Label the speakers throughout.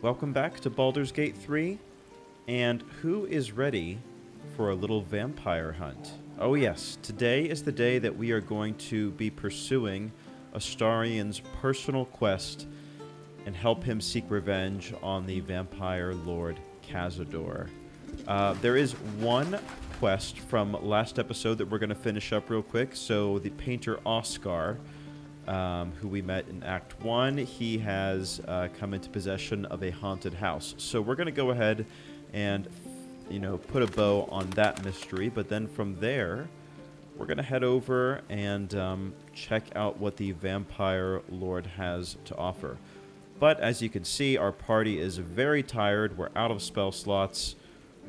Speaker 1: Welcome back to Baldur's Gate 3, and who is ready for a little vampire hunt? Oh yes, today is the day that we are going to be pursuing Astarion's personal quest and help him seek revenge on the vampire lord Cazador. There is one quest from last episode that we're going to finish up real quick. So the painter Oscar, who we met in Act 1, he has come into possession of a haunted house. So we're going to go ahead and, put a bow on that mystery. But then from there, we're going to head over and check out what the vampire lord has to offer. But as you can see, our party is very tired. We're out of spell slots.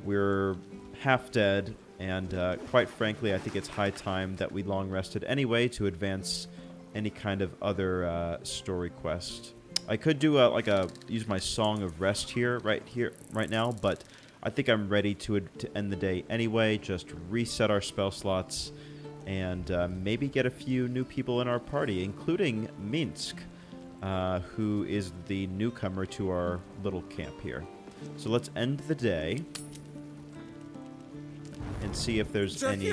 Speaker 1: We're half dead. And quite frankly, I think it's high time that we long rested anyway to advance any kind of other story quest. I could do use my Song of Rest right now, but I think I'm ready to end the day anyway. Just reset our spell slots and maybe get a few new people in our party, including Minsk, who is the newcomer to our little camp here. So let's end the day and see if there's any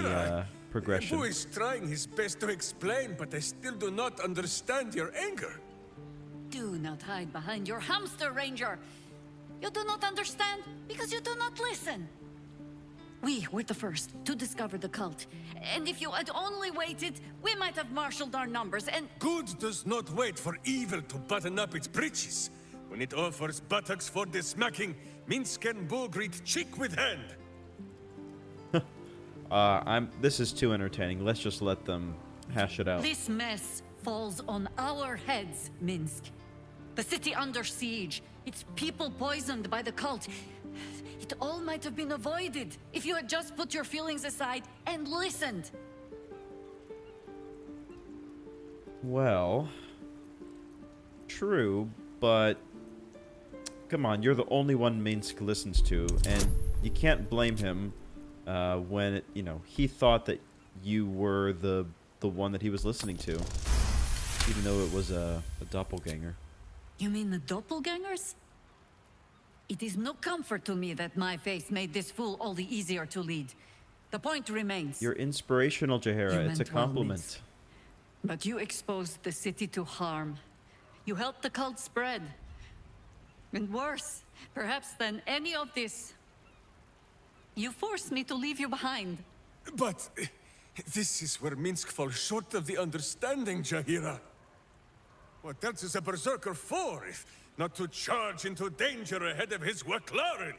Speaker 1: progression.
Speaker 2: Who is trying his best to explain, but I still do not understand your anger.
Speaker 3: Do not hide behind your hamster, Ranger. You do not understand because you do not listen. We were the first to discover the cult, and if you had only waited, we might have marshaled our numbers and—
Speaker 2: Good does not wait for evil to button up its breeches. When it offers buttocks for the smacking, Minsk and Bull greet cheek with hand.
Speaker 1: This is too entertaining. Let's just let them hash it out.
Speaker 3: This mess falls on our heads, Minsk. The city under siege, its people poisoned by the cult. It all might have been avoided if you had just put your feelings aside and listened.
Speaker 1: Well, true, but come on, you're the only one Minsk listens to, and you can't blame him when he thought that you were the one that he was listening to, even though it was a doppelganger.
Speaker 3: You mean the doppelgangers? It is no comfort to me that my face made this fool all the easier to lead. The point remains.
Speaker 1: You're inspirational, Jahira. It's a compliment.
Speaker 3: But you exposed the city to harm. You helped the cult spread. And worse, perhaps than any of this, you forced me to leave you behind.
Speaker 2: But this is where Minsk falls short of the understanding, Jahira. What else is a berserker for, if not to charge into danger ahead of his Wicklaren?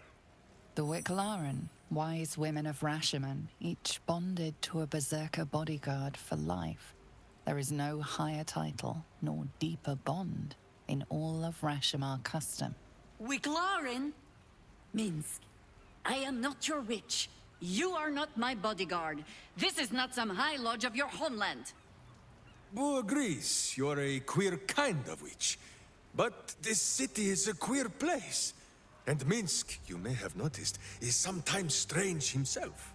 Speaker 4: The Wicklaren, wise women of Rashomon, each bonded to a berserker bodyguard for life. There is no higher title, nor deeper bond in all of Rashomon custom.
Speaker 3: Wicklaren? Minsk, I am not your witch. You are not my bodyguard. This is not some high lodge of your homeland.
Speaker 2: Boo agrees you're a queer kind of witch. But this city is a queer place. And Minsk, you may have noticed, is sometimes strange himself.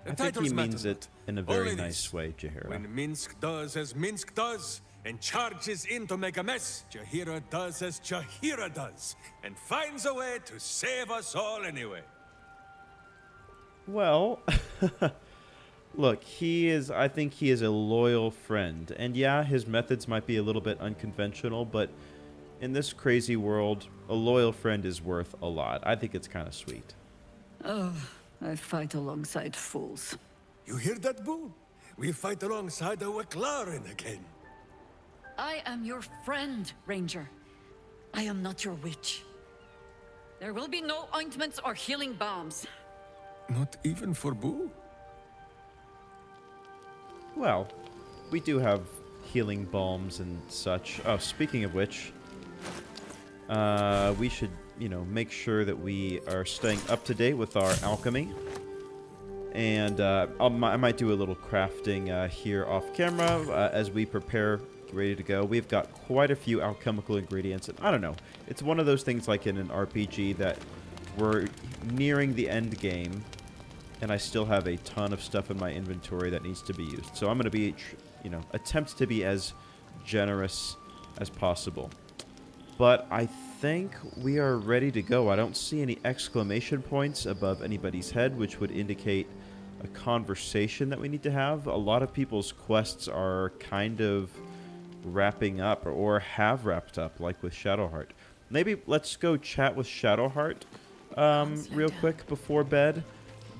Speaker 1: I think he means it in a very nice way, Jahira.
Speaker 2: When Minsk does as Minsk does, and charges in to make a mess, Jahira does as Jahira does, and finds a way to save us all anyway.
Speaker 1: Well, look, I think he is a loyal friend. And yeah, his methods might be a little bit unconventional, but in this crazy world, a loyal friend is worth a lot. I think it's kind of sweet.
Speaker 3: Oh, I fight alongside fools.
Speaker 2: You hear that, Boo? We fight alongside a Wicklaren again.
Speaker 3: I am your friend, Ranger. I am not your witch. There will be no ointments or healing balms.
Speaker 2: Not even for Boo?
Speaker 1: Well, we do have healing balms and such. Oh, speaking of which, we should, make sure that we are staying up to date with our alchemy. And I might do a little crafting here off camera as we prepare, ready to go. We've got quite a few alchemical ingredients, and I don't know. It's one of those things like in an RPG that we're nearing the end game, and I still have a ton of stuff in my inventory that needs to be used. So I'm going to be, attempt to be as generous as possible. But I think we are ready to go. I don't see any exclamation points above anybody's head, which would indicate a conversation that we need to have. A lot of people's quests are kind of wrapping up or have wrapped up, like with Shadowheart. Maybe let's go chat with Shadowheart real quick before bed,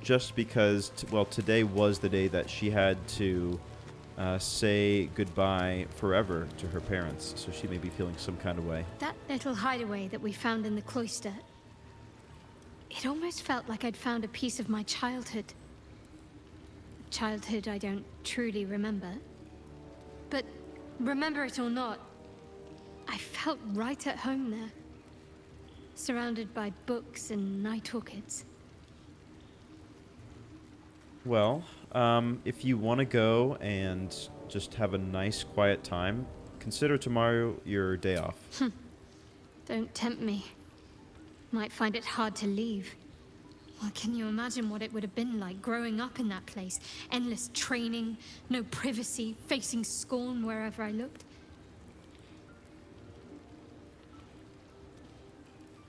Speaker 1: just because, well, today was the day that she had to say goodbye forever to her parents, so she may be feeling some kind of way.
Speaker 5: That little hideaway that we found in the cloister, it almost felt like I'd found a piece of my childhood. Childhood I don't truly remember. But remember it or not, I felt right at home there. Surrounded by books and night orchids.
Speaker 1: Well, if you want to go and just have a nice quiet time, consider tomorrow your day off.
Speaker 5: Don't tempt me. Might find it hard to leave. Well, can you imagine what it would have been like growing up in that place? Endless training, no privacy, facing scorn wherever I looked.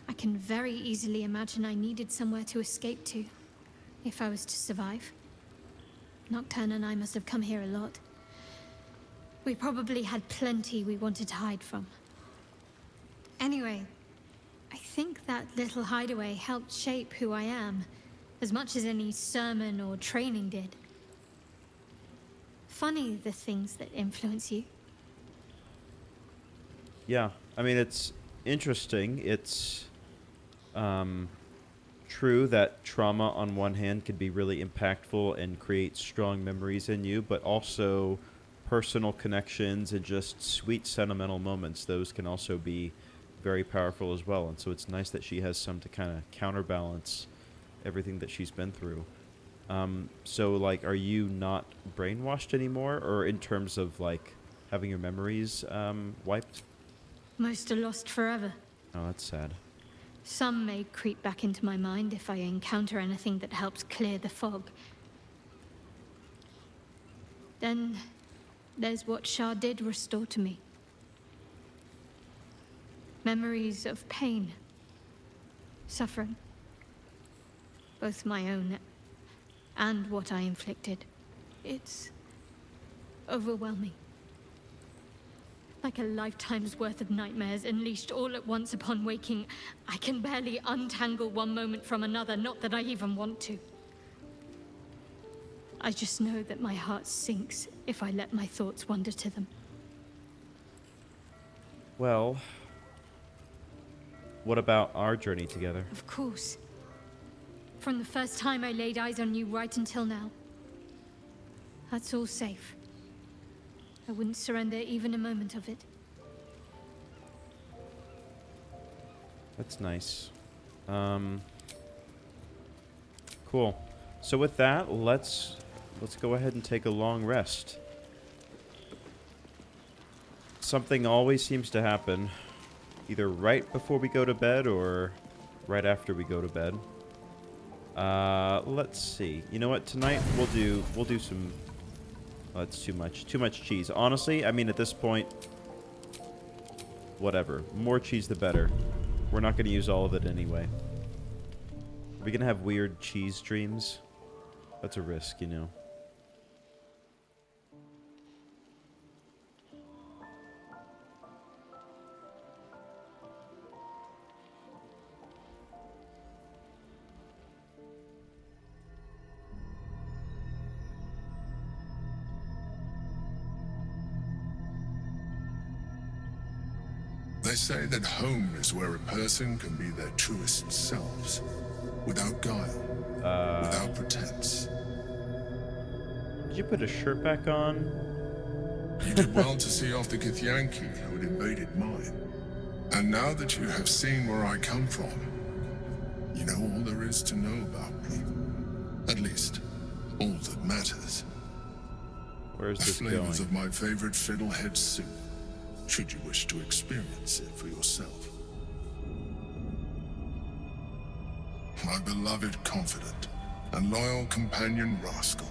Speaker 5: I can very easily imagine I needed somewhere to escape to, if I was to survive. Nocturne and I must have come here a lot. We probably had plenty we wanted to hide from. Anyway, I think that little hideaway helped shape who I am, as much as any sermon or training did. Funny the things that influence you.
Speaker 1: Yeah, I mean, it's interesting. It's true that trauma on one hand can be really impactful and create strong memories in you, but also personal connections and just sweet sentimental moments, those can also be very powerful as well. And so it's nice that she has some to kind of counterbalance everything that she's been through. So like, are you not brainwashed anymore, or in terms of like having your memories wiped?
Speaker 5: Most are lost forever.
Speaker 1: Oh, that's sad.
Speaker 5: Some may creep back into my mind if I encounter anything that helps clear the fog. Then there's what Shah did restore to me. Memories of pain, suffering, both my own and what I inflicted. It's overwhelming. Like a lifetime's worth of nightmares unleashed all at once upon waking. I can barely untangle one moment from another, not that I even want to. I just know that my heart sinks if I let my thoughts wander to them.
Speaker 1: Well, what about our journey together?
Speaker 5: Of course. From the first time I laid eyes on you right until now. That's all safe. I wouldn't surrender even a moment of it.
Speaker 1: That's nice. Cool. So with that, let's go ahead and take a long rest. Something always seems to happen, either right before we go to bed or right after we go to bed. Let's see. You know what? Tonight we'll do some. Oh, that's too much. Too much cheese. Honestly, I mean, at this point, whatever. More cheese, the better. We're not going to use all of it anyway. Are we going to have weird cheese dreams? That's a risk, you know.
Speaker 6: They say that home is where a person can be their truest selves, without guile, without pretense.
Speaker 1: Did you put a shirt back on?
Speaker 6: You did well to see off the githyanki who had invaded mine. And now that you have seen where I come from, you know all there is to know about me. At least, all that matters.
Speaker 1: Where's this
Speaker 6: the flavors
Speaker 1: going?
Speaker 6: of my favorite fiddlehead soup, should you wish to experience it for yourself. My beloved confidant and loyal companion rascal.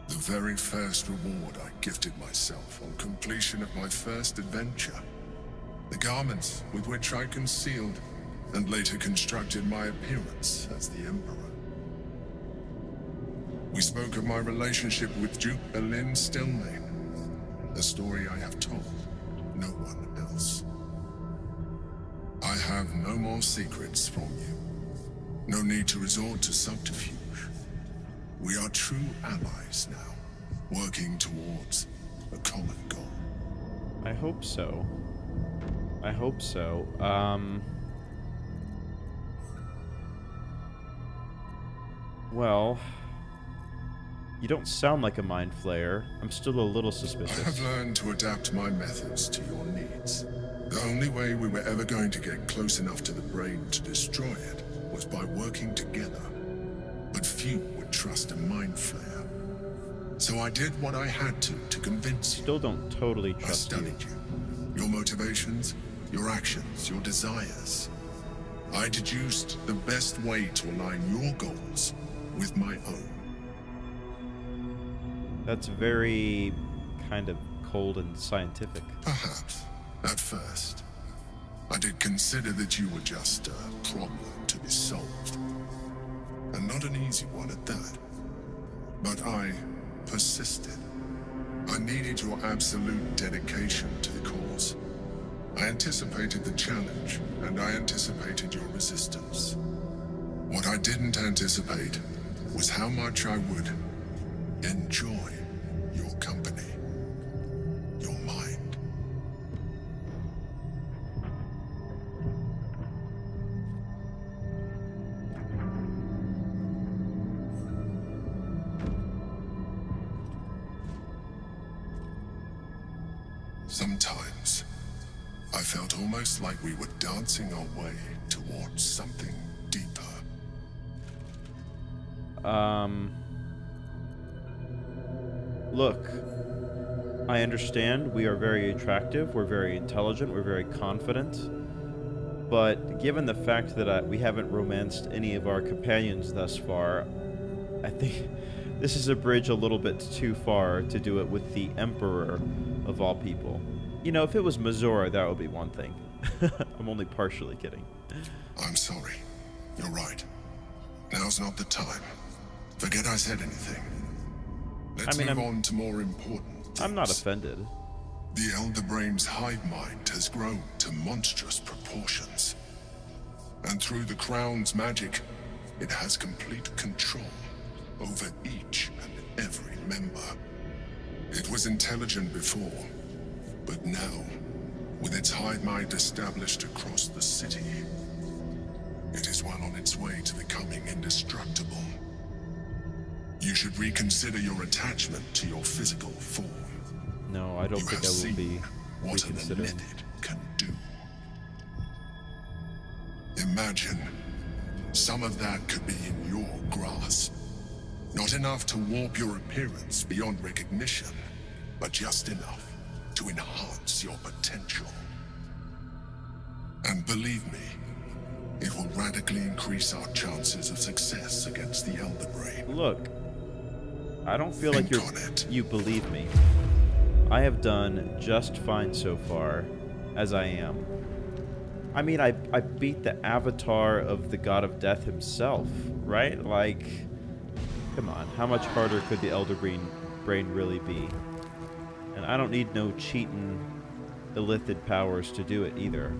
Speaker 6: The very first reward I gifted myself on completion of my first adventure. The garments with which I concealed and later constructed my appearance as the Emperor. We spoke of my relationship with Duke Berlin Stillmane, a story I have told no one else. I have no more secrets from you. No need to resort to subterfuge. We are true allies now, working towards a common goal.
Speaker 1: I hope so. I hope so. Well, you don't sound like a mind flayer. I'm still a little suspicious.
Speaker 6: I have learned to adapt my methods to your needs. The only way we were ever going to get close enough to the brain to destroy it was by working together. But few would trust a mind flayer. So I did what I had to convince you.
Speaker 1: Still don't totally
Speaker 6: I
Speaker 1: trust you.
Speaker 6: studied you. Your motivations, your actions, your desires. I deduced the best way to align your goals with my own.
Speaker 1: That's very kind of cold and scientific.
Speaker 6: Perhaps, at first. I did consider that you were just a problem to be solved. And not an easy one at that. But I persisted. I needed your absolute dedication to the cause. I anticipated the challenge, and I anticipated your resistance. What I didn't anticipate was how much I would enjoy your company, your mind. Sometimes, I felt almost like we were dancing our way towards something deeper.
Speaker 1: Look, I understand we are very attractive, we're very intelligent, we're very confident, but given the fact that we haven't romanced any of our companions thus far, I think this is a bridge a little bit too far to do it with the Emperor of all people. You know, if it was Mazora, that would be one thing. I'm only partially kidding.
Speaker 6: I'm sorry. You're right. Now's not the time. Forget I said anything. Let's move on to more important things.
Speaker 1: I'm not offended.
Speaker 6: The Elder Brain's hive mind has grown to monstrous proportions. And through the Crown's magic, it has complete control over each and every member. It was intelligent before, but now, with its hive mind established across the city, it is well on its way to becoming indestructible. You should reconsider your attachment to your physical form.
Speaker 1: No, I don't think I will be
Speaker 6: what an
Speaker 1: reconsidering.
Speaker 6: Elithid can do. Imagine some of that could be in your grasp. Not enough to warp your appearance beyond recognition, but just enough to enhance your potential. And believe me, it will radically increase our chances of success against the Elder Brain.
Speaker 1: Look, I don't feel like you believe me. I have done just fine so far, as I am. I mean, I beat the avatar of the God of Death himself, right? Like, come on, how much harder could the Elder Brain really be? And I don't need no cheating illithid powers to do it either.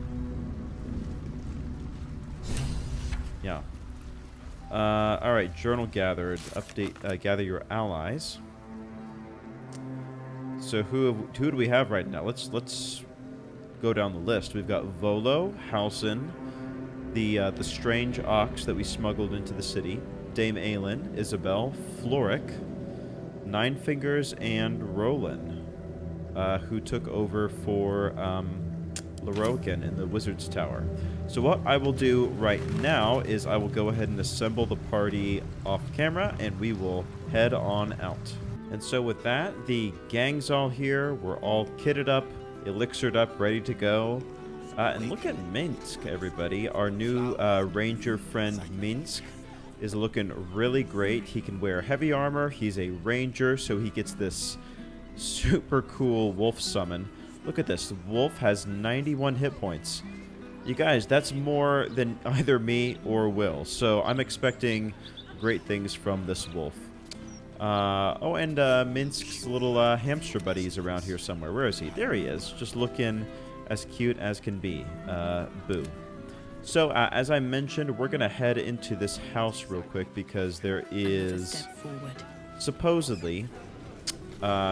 Speaker 1: Yeah. Alright, journal gathered. Update, gather your allies. So who do we have right now? Let's go down the list. We've got Volo, Halsin, the strange ox that we smuggled into the city, Dame Aelin, Isabel, Floric, Nine Fingers, and Roland, who took over for Lorokin in the Wizard's Tower. So what I will do right now is I will go ahead and assemble the party off camera, and we will head on out. And so with that, the gang's all here. We're all kitted up, elixired up, ready to go. And look at Minsk, everybody. Our new ranger friend, Minsk, is looking really great. He can wear heavy armor. He's a ranger, so he gets this super cool wolf summon. Look at this. The wolf has 91 hit points. You guys, that's more than either me or Wyll. So I'm expecting great things from this wolf. Oh, and Minsk's little hamster buddy's around here somewhere. Where is he? There he is. Just looking as cute as can be. Boo. So, as I mentioned, we're going to head into this house real quick because there is supposedly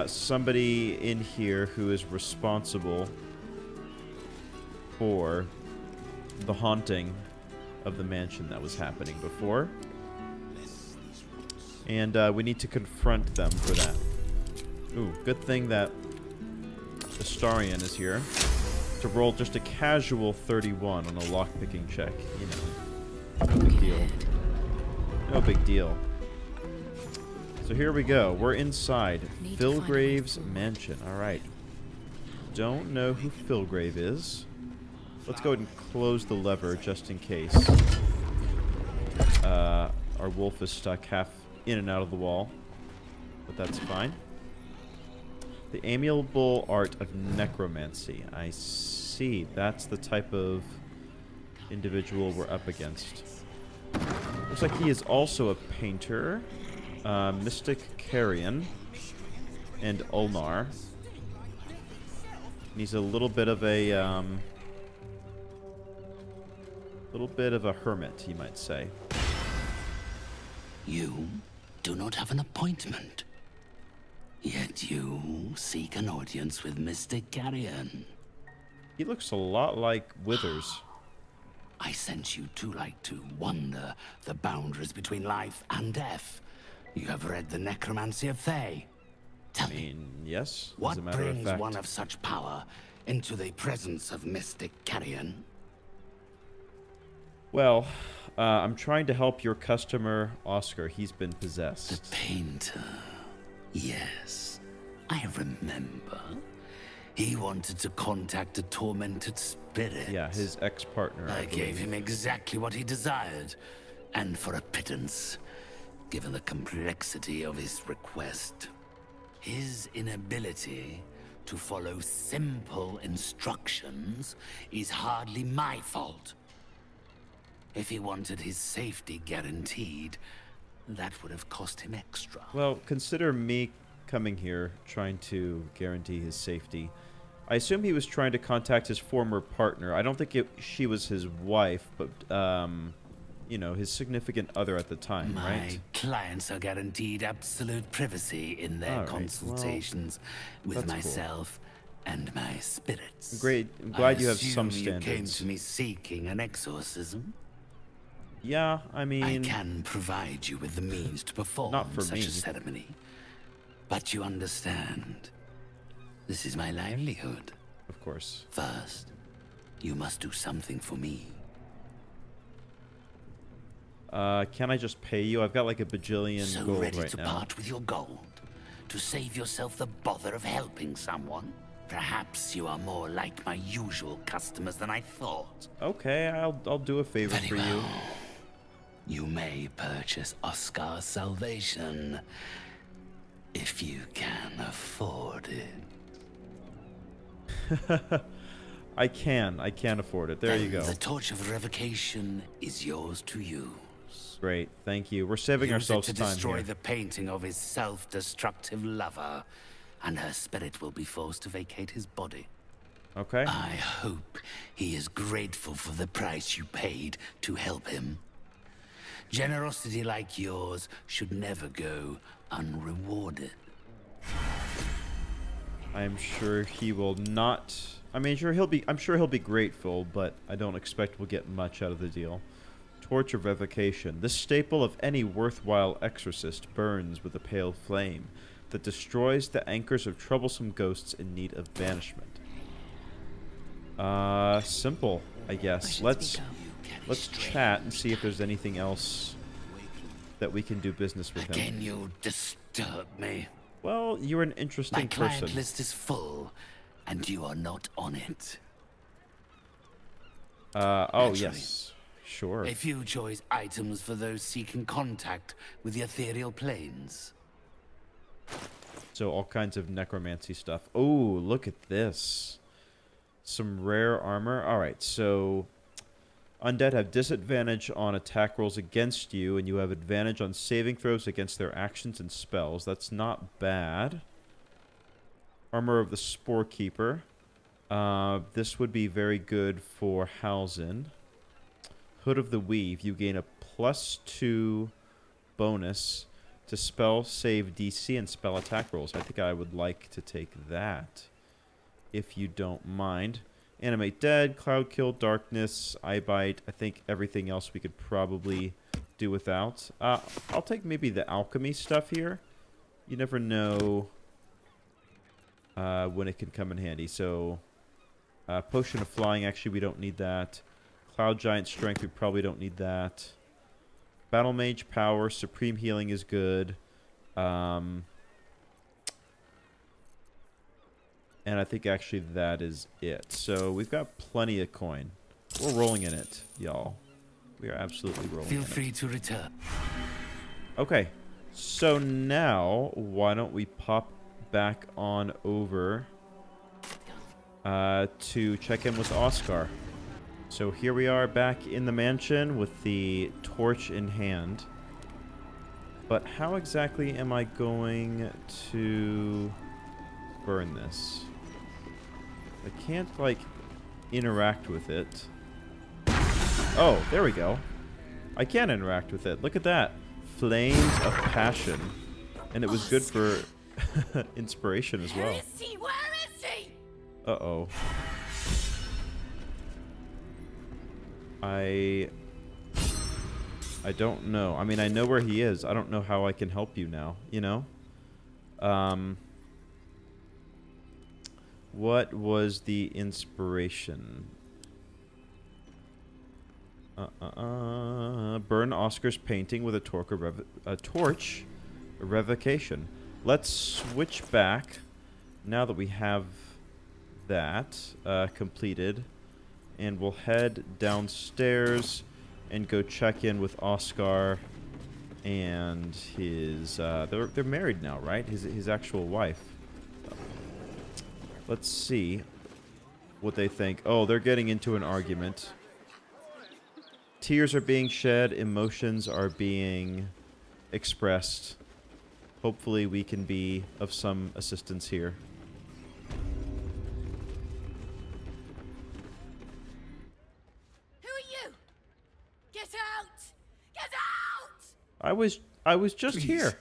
Speaker 1: somebody in here who is responsible for the haunting of the mansion that was happening before. And we need to confront them for that. Ooh, good thing that Astarion is here to roll just a casual 31 on a lockpicking check. You know, no big deal. No big deal. So here we go. We're inside Filgrave's mansion. All right. Don't know who Filgrave is. Let's go ahead and close the lever just in case. Our wolf is stuck half in and out of the wall, but that's fine. The amiable art of necromancy. I see. That's the type of individual we're up against. Looks like he is also a painter. Mystic Carrion and Ulnar. And he's a little bit of a hermit, you might say.
Speaker 7: You do not have an appointment, yet you seek an audience with Mystic Carrion.
Speaker 1: He looks a lot like Withers.
Speaker 7: I sent you to like to wander the boundaries between life and death. You have read the necromancy of Fae. Tell me,
Speaker 1: yes.
Speaker 7: What
Speaker 1: as a matter
Speaker 7: brings
Speaker 1: of fact.
Speaker 7: one of such power into the presence of Mystic Carrion?
Speaker 1: Well, I'm trying to help your customer, Oscar. He's been possessed.
Speaker 7: The painter. Yes, I remember. He wanted to contact a tormented spirit.
Speaker 1: Yeah, his ex-partner.
Speaker 7: I gave him exactly what he desired, and for a pittance, given the complexity of his request. His inability to follow simple instructions is hardly my fault. If he wanted his safety guaranteed, that would have cost him extra.
Speaker 1: Well, consider me coming here trying to guarantee his safety. I assume he was trying to contact his former partner. I don't think she was his wife, but, you know, his significant other at the time,
Speaker 7: My
Speaker 1: right?
Speaker 7: clients are guaranteed absolute privacy in their
Speaker 1: All right,
Speaker 7: consultations with
Speaker 1: that's
Speaker 7: myself and my spirits.
Speaker 1: Great. I'm glad you have some
Speaker 7: You came
Speaker 1: standards.
Speaker 7: to me seeking an exorcism.
Speaker 1: Yeah, I mean...
Speaker 7: I can provide you with the means to perform
Speaker 1: Not for
Speaker 7: such
Speaker 1: me.
Speaker 7: a ceremony. But you understand, this is my livelihood.
Speaker 1: Of course.
Speaker 7: First, you must do something for me.
Speaker 1: Can I just pay you? I've got like a bajillion
Speaker 7: So
Speaker 1: gold
Speaker 7: ready
Speaker 1: right
Speaker 7: to
Speaker 1: now.
Speaker 7: part with your gold? To save yourself the bother of helping someone? Perhaps you are more like my usual customers than I thought.
Speaker 1: Okay, I'll do a favor
Speaker 7: Very
Speaker 1: for
Speaker 7: well.
Speaker 1: you.
Speaker 7: You may purchase Oscar's salvation if you can afford it.
Speaker 1: I can afford it. There you go.
Speaker 7: The torch of revocation is yours to use.
Speaker 1: Great, thank you. We're saving
Speaker 7: Use
Speaker 1: ourselves
Speaker 7: it to
Speaker 1: time
Speaker 7: destroy
Speaker 1: here.
Speaker 7: the painting of his self-destructive lover, and her spirit will be forced to vacate his body.
Speaker 1: Okay.
Speaker 7: I hope he is grateful for the price you paid to help him. Generosity like yours should never go unrewarded.
Speaker 1: I'm sure he will not. I mean, I'm sure he'll be grateful, but I don't expect we'll get much out of the deal. Torch of Revocation. This staple of any worthwhile exorcist burns with a pale flame that destroys the anchors of troublesome ghosts in need of banishment. Simple, I guess. Let's chat and see if there's anything else that we can do business with him.
Speaker 7: Again, you disturb me.
Speaker 1: Well, you're an interesting
Speaker 7: My client
Speaker 1: person.
Speaker 7: list is full, and you are not on it.
Speaker 1: Oh,
Speaker 7: Naturally.
Speaker 1: yes. Sure.
Speaker 7: A few choice items for those seeking contact with the ethereal planes.
Speaker 1: So all kinds of necromancy stuff. Oh, look at this. Some rare armor. Alright, so undead have disadvantage on attack rolls against you, and you have advantage on saving throws against their actions and spells. That's not bad. Armor of the Spore Keeper. This would be very good for Halzin. Hood of the Weave. You gain a +2 bonus to spell save DC and spell attack rolls. I think I would like to take that, if you don't mind. Animate Dead, Cloud Kill, Darkness, Eye Bite. I think everything else we could probably do without. I'll take maybe the alchemy stuff here. You never know when it can come in handy. So, Potion of Flying, actually we don't need that. Cloud Giant Strength, we probably don't need that. Battle Mage Power, Supreme Healing is good. And I think actually that is it. So we've got plenty of coin. We're rolling in it, y'all. We are absolutely rolling in it.
Speaker 7: Feel free to return.
Speaker 1: Okay. So now, why don't we pop back on over to check in with Oscar. So here we are back in the mansion with the torch in hand. But how exactly am I going to burn this? I can't, like, interact with it. Oh, there we go. I can interact with it. Look at that. Flames of Passion. And it was good for inspiration as well.
Speaker 3: Where is he? Where is he?
Speaker 1: Uh-oh. I don't know. I mean, I know where he is. I don't know how I can help you now, you know? What was the inspiration? Burn Oscar's painting with a torch. Revocation. Let's switch back now that we have that completed. And we'll head downstairs and go check in with Oscar and his... they're married now, right? His actual wife. Let's see what they think. Oh, they're getting into an argument. Tears are being shed. Emotions are being expressed. Hopefully we can be of some assistance here.
Speaker 3: Who are you? Get out! Get out!
Speaker 1: I was just
Speaker 6: Please,
Speaker 1: here.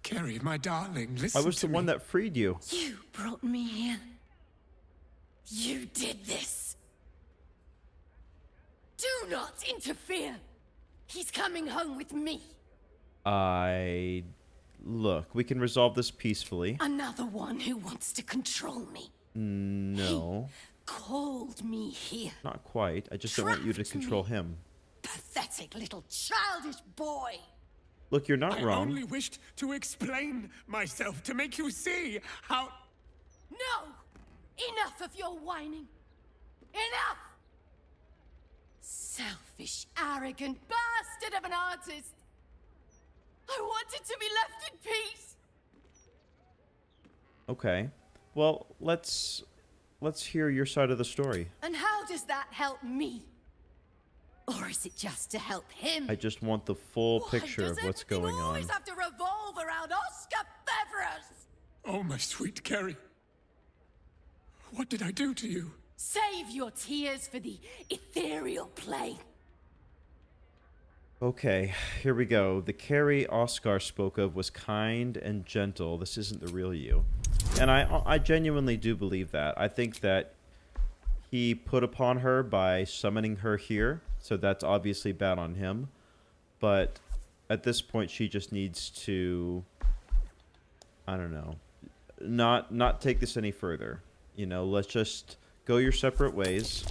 Speaker 6: Carrie, my darling, listen
Speaker 1: I was the one that freed you.
Speaker 3: You brought me here. You did this. Do not interfere. He's coming home with me.
Speaker 1: Look, we can resolve this peacefully.
Speaker 3: Another one who wants to control me.
Speaker 1: No.
Speaker 3: He called me here.
Speaker 1: Not quite. I just don't want you to
Speaker 3: Trapped
Speaker 1: control
Speaker 3: me.
Speaker 1: him.
Speaker 3: Pathetic little childish boy.
Speaker 1: Look, you're not
Speaker 6: I
Speaker 1: wrong.
Speaker 6: only wished to explain myself, to make you see how...
Speaker 3: No! Enough of your whining. Enough! Selfish, arrogant bastard of an artist. I wanted to be left in peace.
Speaker 1: Okay. Well, let's hear your side of the story.
Speaker 3: And how does that help me? Or is it just to help him?
Speaker 1: I just want the full
Speaker 3: Why
Speaker 1: picture
Speaker 3: does
Speaker 1: of what's
Speaker 3: everything
Speaker 1: going on.
Speaker 3: always have to revolve around Oscar Beverus?
Speaker 6: Oh, my sweet Carrie. What did I do to you?
Speaker 3: Save your tears for the ethereal plane.
Speaker 1: Okay, here we go. The Carrie Oscar spoke of was kind and gentle. This isn't the real you. And I genuinely do believe that. I think that he put upon her by summoning her here, so that's obviously bad on him. But at this point, she just needs to, I don't know, not take this any further. You know, let's just go your separate ways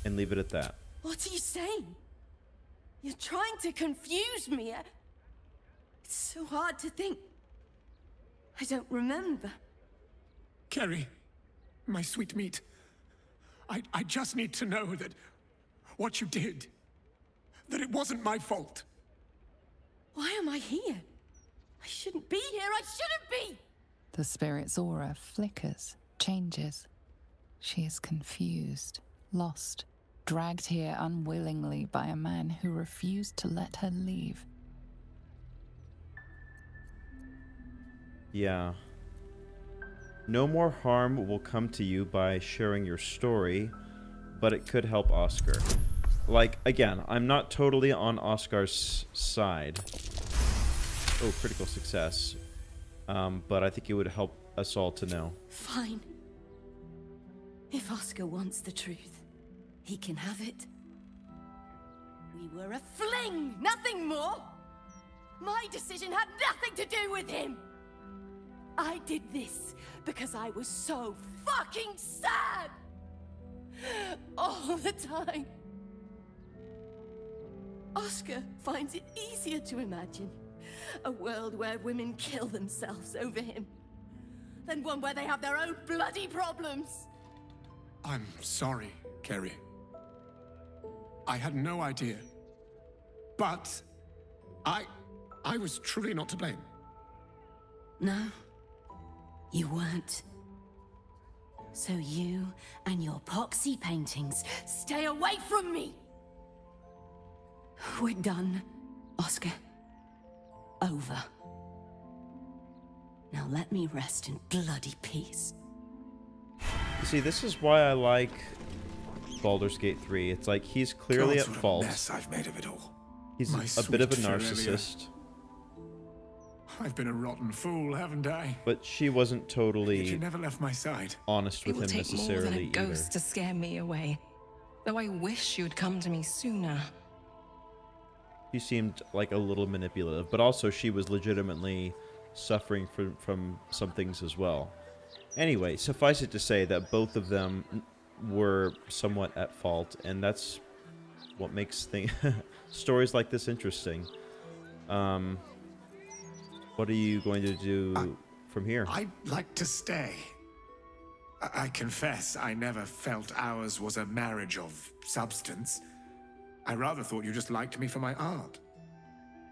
Speaker 1: and leave it at that.
Speaker 3: What are you saying? You're trying to confuse me. It's so hard to think. I don't remember.
Speaker 6: Carrie, my sweet meat. I just need to know that what you did, that it wasn't my fault.
Speaker 3: Why am I here? I shouldn't be here. I shouldn't be.
Speaker 4: The spirit's aura flickers, changes. She is confused, lost, dragged here unwillingly by a man who refused to let her leave.
Speaker 1: Yeah. No more harm will come to you by sharing your story, but it could help Oscar. Like, again, I'm not totally on Oscar's side. Oh, critical success. But I think it would help us all to know.
Speaker 8: Fine. If Oscar wants the truth, he can have it. We were a fling, nothing more. My decision had nothing to do with him. I did this because I was so fucking sad. All the time. Oscar finds it easier to imagine a world where women kill themselves over him than one where they have their own bloody problems.
Speaker 6: I'm sorry, Kerry. I had no idea. But I was truly not to blame.
Speaker 8: No, you weren't. So you and your poxy paintings stay away from me! We're done, Oscar. Over. Now let me rest in bloody peace.
Speaker 1: You see, this is why I like Baldur's Gate 3. It's like he's clearly at fault.
Speaker 6: Mess I've made of it all.
Speaker 1: He's a bit of a narcissist.
Speaker 6: I've been a rotten fool, haven't I?
Speaker 1: But she wasn't totally
Speaker 6: You never left my side.
Speaker 1: honest with him necessarily
Speaker 9: It will take more than a
Speaker 1: either.
Speaker 9: ghost to scare me away. Though I wish you'd come to me sooner.
Speaker 1: She seemed like a little manipulative, but also she was legitimately suffering from some things as well. Anyway, suffice it to say that both of them were somewhat at fault, and that's what makes stories like this interesting. What are you going to do from here?
Speaker 6: I'd like to stay. I confess I never felt ours was a marriage of substance. I rather thought you just liked me for my art.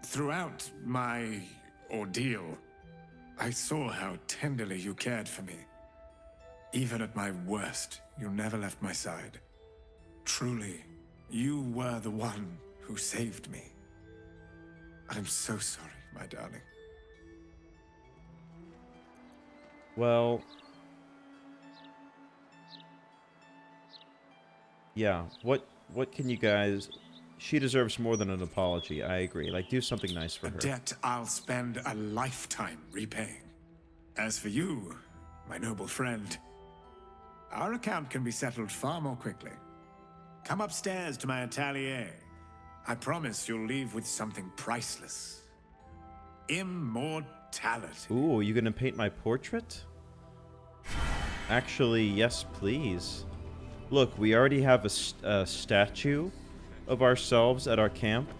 Speaker 6: Throughout my ordeal, I saw how tenderly you cared for me. Even at my worst, you never left my side. Truly, you were the one who saved me. I'm so sorry, my darling.
Speaker 1: Well, yeah, what can you guys... She deserves more than an apology, I agree. Like, do something nice for her.
Speaker 6: A debt I'll spend a lifetime repaying. As for you, my noble friend, our account can be settled far more quickly. Come upstairs to my atelier. I promise you'll leave with something priceless. Immortality.
Speaker 1: Ooh, you gonna paint my portrait? Actually, yes, please. Look, we already have a statue of ourselves at our camp,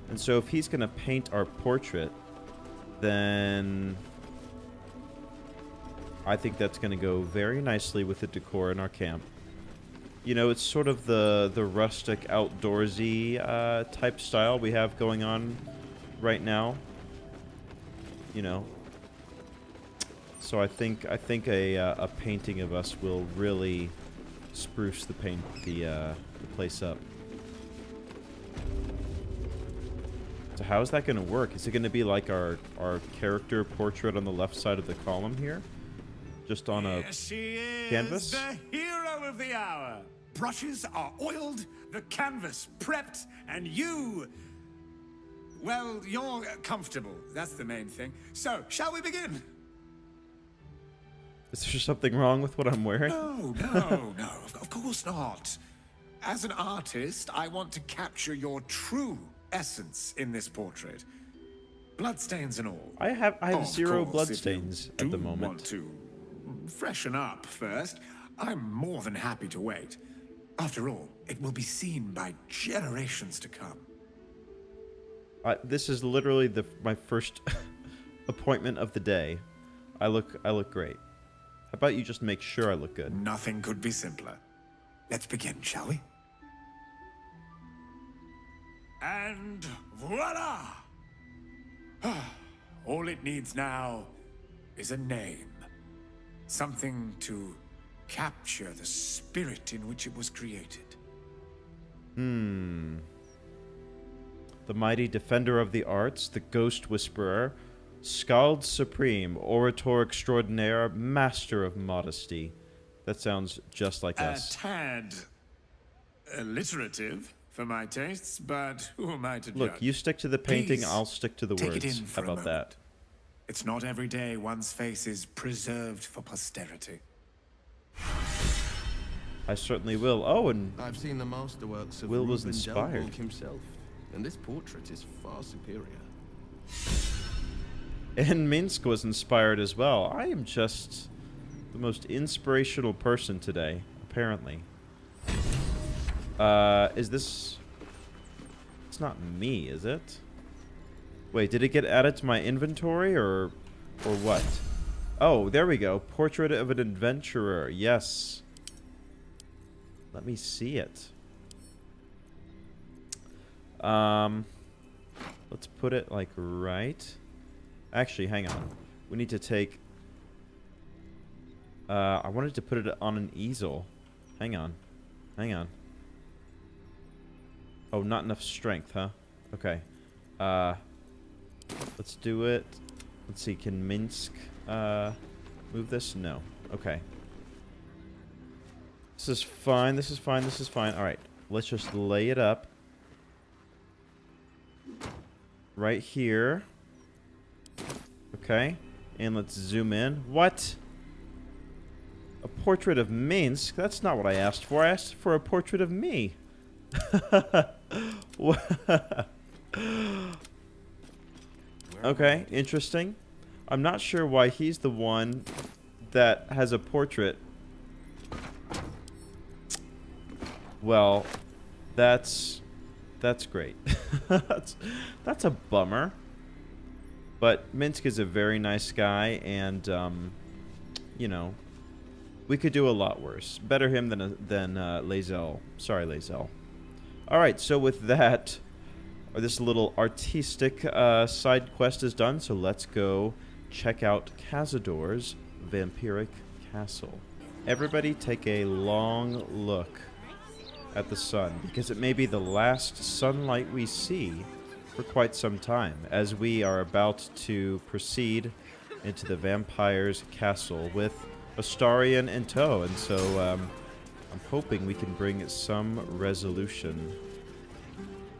Speaker 1: and so if he's gonna paint our portrait, then I think that's gonna go very nicely with the decor in our camp. You know, it's sort of the rustic, outdoorsy type style we have going on right now. You know, so I think a painting of us will really spruce the place up. So how is that going to work? Is it going to be like our character portrait on the left side of the column here? Just on a canvas?
Speaker 6: The hero of the hour. Brushes are oiled, the canvas prepped, and you... Well, you're comfortable. That's the main thing. So, shall we begin?
Speaker 1: Is there something wrong with what I'm wearing?
Speaker 6: No, of course not. As an artist, I want to capture your true essence in this portrait. Bloodstains and all.
Speaker 1: I have
Speaker 6: Of
Speaker 1: zero
Speaker 6: course,
Speaker 1: bloodstains
Speaker 6: if you
Speaker 1: at the
Speaker 6: do
Speaker 1: moment.
Speaker 6: Want to freshen up first, I'm more than happy to wait. After all, it will be seen by generations to come.
Speaker 1: This is literally my first appointment of the day. I look great. How about you just make sure I look good?
Speaker 6: Nothing could be simpler. Let's begin, shall we? And voila! All it needs now is a name. Something to
Speaker 10: capture the spirit in which it was created.
Speaker 1: The mighty defender of the arts, the ghost whisperer, skald supreme, orator extraordinaire, master of modesty. That sounds just like us.
Speaker 10: A tad alliterative for my tastes, but who am I to judge?
Speaker 1: Look, you stick to the painting,
Speaker 10: Please,
Speaker 1: I'll stick to the
Speaker 10: take
Speaker 1: words.
Speaker 10: it in for
Speaker 1: How
Speaker 10: a
Speaker 1: about
Speaker 10: moment.
Speaker 1: that?
Speaker 10: It's not every day one's face is preserved for posterity.
Speaker 1: I certainly will. Oh, and
Speaker 11: I've seen the masterworks of
Speaker 1: Wyll was
Speaker 11: Reuben
Speaker 1: inspired.
Speaker 11: Delborg himself, and this portrait is far superior.
Speaker 1: And Minsk was inspired as well. I am just the most inspirational person today, apparently. Is this... It's not me, is it? Wait, did it get added to my inventory, or what? Oh, there we go. Portrait of an adventurer. Yes. Let me see it. Let's put it, like, right... Actually, hang on. We need to take... I wanted to put it on an easel. Hang on. Hang on. Oh, not enough strength, huh? Okay. Let's do it. Let's see, can Minsk move this? No. Okay. This is fine, this is fine, this is fine. Alright, let's just lay it up. Right here. Okay, and let's zoom in. What? A portrait of Minsk? That's not what I asked for. I asked for a portrait of me. Okay, interesting. I'm not sure why he's the one that has a portrait. Well, that's great. that's a bummer. But Minsk is a very nice guy, and you know, we could do a lot worse. Better him than Lae'zel. Sorry, Lae'zel. All right, so with that, this little artistic side quest is done. So let's go check out Cazador's vampiric castle. Everybody, take a long look at the sun, because it may be the last sunlight we see for quite some time, as we are about to proceed into the vampire's castle with Astarion in tow, and so I'm hoping we can bring some resolution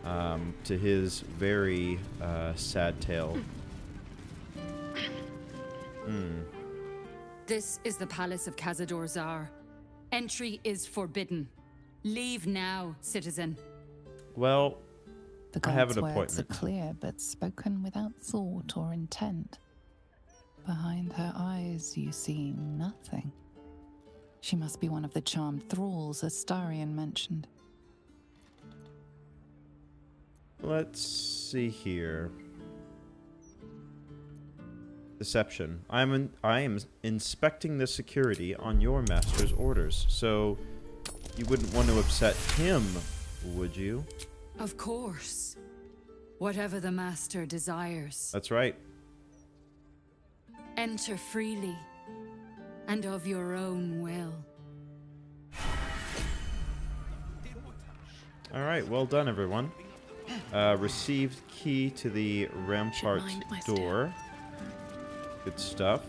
Speaker 1: to his very sad tale.
Speaker 12: This is the palace of Cazador's. Entry is forbidden. Leave now, citizen.
Speaker 1: Well,
Speaker 4: The
Speaker 1: I have
Speaker 4: god's
Speaker 1: an
Speaker 4: words are
Speaker 1: appointment.
Speaker 4: clear, but spoken without thought or intent. Behind her eyes, you see nothing. She must be one of the charmed thralls Astarion mentioned.
Speaker 1: Let's see here. Deception. I am inspecting the security on your master's orders, so you wouldn't want to upset him, would you?
Speaker 12: Of course. Whatever the master desires.
Speaker 1: That's right.
Speaker 12: Enter freely, and of your own will.
Speaker 1: All right, well done, everyone. Received key to the rampart door. Good stuff.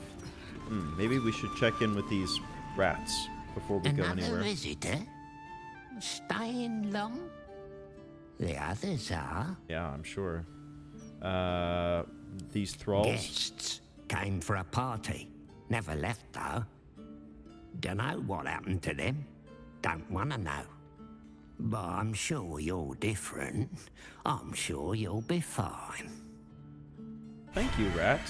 Speaker 1: Maybe we should check in with these rats before we go anywhere.
Speaker 7: Visitor? Staying long? The others are.
Speaker 1: Yeah, I'm sure. These thralls.
Speaker 7: Guests came for a party. Never left though. Dunno what happened to them. Don't wanna know. But I'm sure you're different. I'm sure you'll be fine.
Speaker 1: Thank you, rat.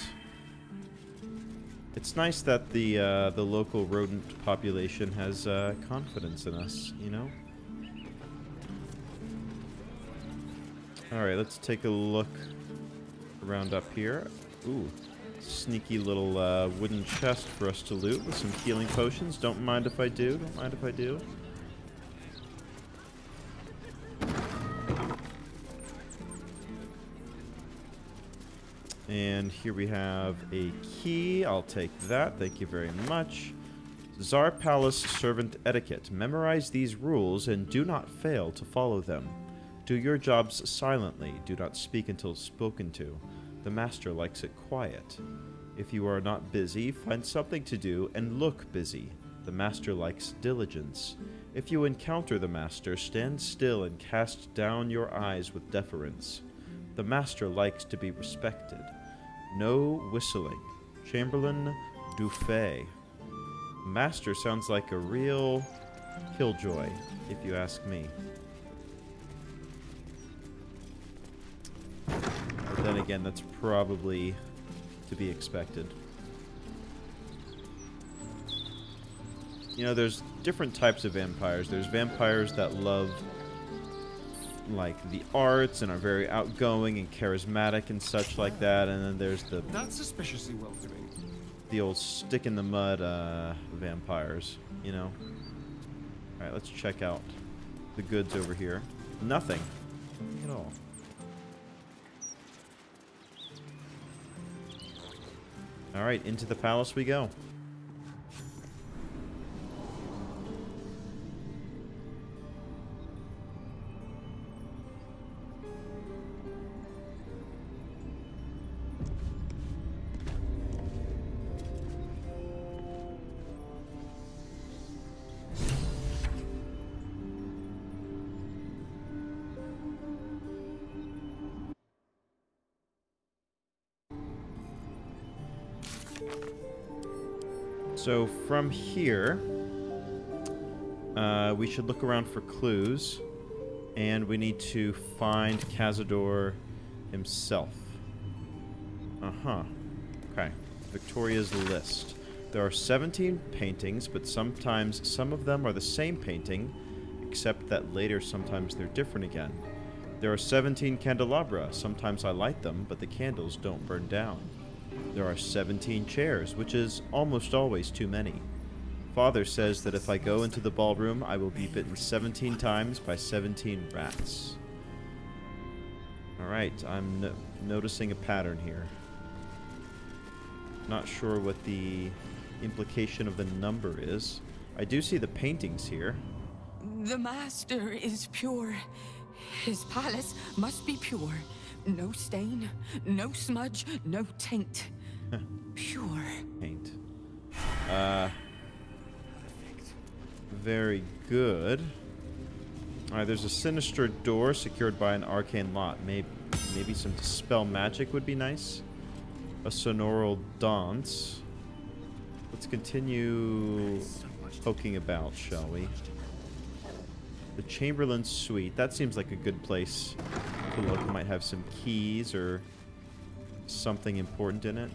Speaker 1: It's nice that the local rodent population has confidence in us, you know? Alright, let's take a look around up here. Ooh, sneaky little wooden chest for us to loot with some healing potions. Don't mind if I do, don't mind if I do. And here we have a key. I'll take that. Thank you very much. Tsar Palace servant etiquette. Memorize these rules and do not fail to follow them. Do your jobs silently. Do not speak until spoken to. The master likes it quiet. If you are not busy, find something to do and look busy. The master likes diligence. If you encounter the master, stand still and cast down your eyes with deference. The master likes to be respected. No whistling. Chamberlain Dufay. Master sounds like a real killjoy, if you ask me. But then again, that's probably to be expected. You know, there's different types of vampires. There's vampires that love, like, the arts and are very outgoing and charismatic and such like that. And then there's the...
Speaker 2: That's suspiciously welcoming.
Speaker 1: The old stick-in-the-mud vampires, you know? Alright, let's check out the goods over here. Nothing. Nothing at all. Alright, into the palace we go. So from here, we should look around for clues, and we need to find Cazador himself. Okay. Victoria's list. There are 17 paintings, but sometimes some of them are the same painting, except that later sometimes they're different again. There are 17 candelabra. Sometimes I light them, but the candles don't burn down. There are 17 chairs, which is almost always too many. Father says that if I go into the ballroom, I will be bitten 17 times by 17 rats. Alright, I'm noticing a pattern here. Not sure what the implication of the number is. I do see the paintings here.
Speaker 13: The master is pure. His palace must be pure. No stain, no smudge, no taint. Pure.
Speaker 1: Taint. Very good. Alright, there's a sinister door secured by an arcane lock. Maybe some dispel magic would be nice. A sonoral dance. Let's continue poking about, shall we? The Chamberlain's Suite. That seems like a good place to look. Might have some keys or something important in it.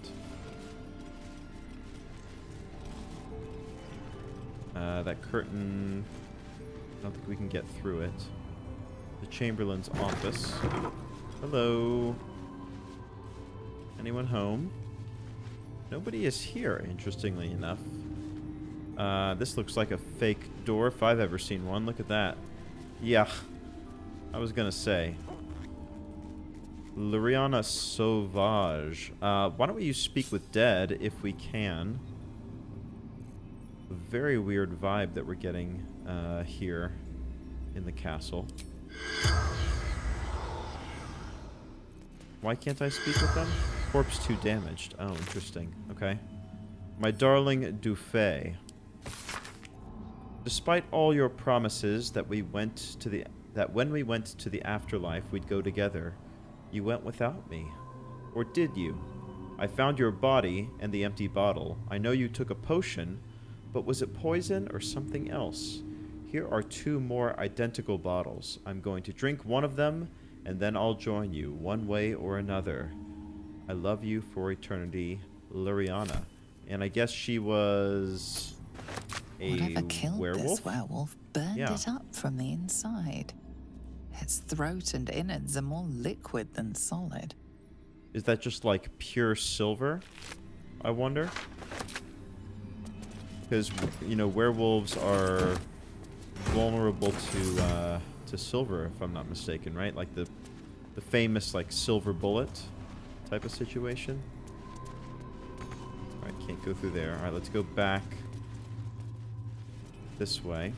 Speaker 1: That curtain... I don't think we can get through it. The Chamberlain's office. Hello. Anyone home? Nobody is here, interestingly enough. This looks like a fake door if I've ever seen one. Look at that. Yeah. I was gonna say. Luriana Sauvage. Why don't we speak with dead if we can? A very weird vibe that we're getting here in the castle. Why can't I speak with them? Corpse 2 damaged. Oh, interesting. Okay. My darling Dufay. Despite all your promises that when we went to the afterlife we'd go together, you went without me. Or did you? I found your body and the empty bottle. I know you took a potion, but was it poison or something else? Here are 2 more identical bottles. I'm going to drink one of them, and then I'll join you, one way or another. I love you for eternity, Luriana. And I guess she was a
Speaker 4: Whatever killed
Speaker 1: werewolf?
Speaker 4: this werewolf burned it up from the inside. Its throat and innards are more liquid than solid.
Speaker 1: Is that just like pure silver? I wonder. Because, you know, werewolves are vulnerable to silver, if I'm not mistaken, right? Like the famous like silver bullet type of situation. Alright, can't go through there. Alright, let's go back this way.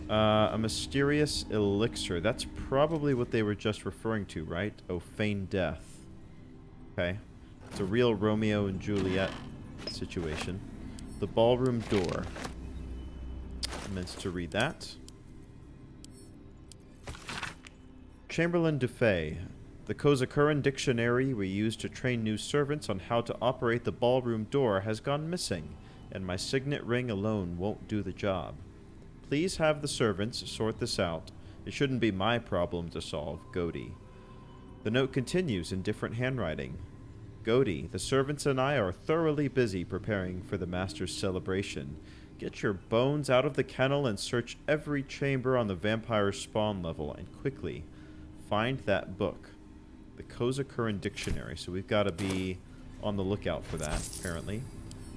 Speaker 1: A mysterious elixir. That's probably what they were just referring to, right? Oh, feigned death. Okay. It's a real Romeo and Juliet situation. The ballroom door. I meant to read that. Chamberlain Dufay. The Kozakuran dictionary we use to train new servants on how to operate the ballroom door has gone missing, and my signet ring alone won't do the job. Please have the servants sort this out. It shouldn't be my problem to solve, Godi. The note continues in different handwriting. Godi, the servants and I are thoroughly busy preparing for the Master's celebration. Get your bones out of the kennel and search every chamber on the vampire spawn level, and quickly. Find that book. The Kozakuran dictionary. So we've got to be on the lookout for that, apparently.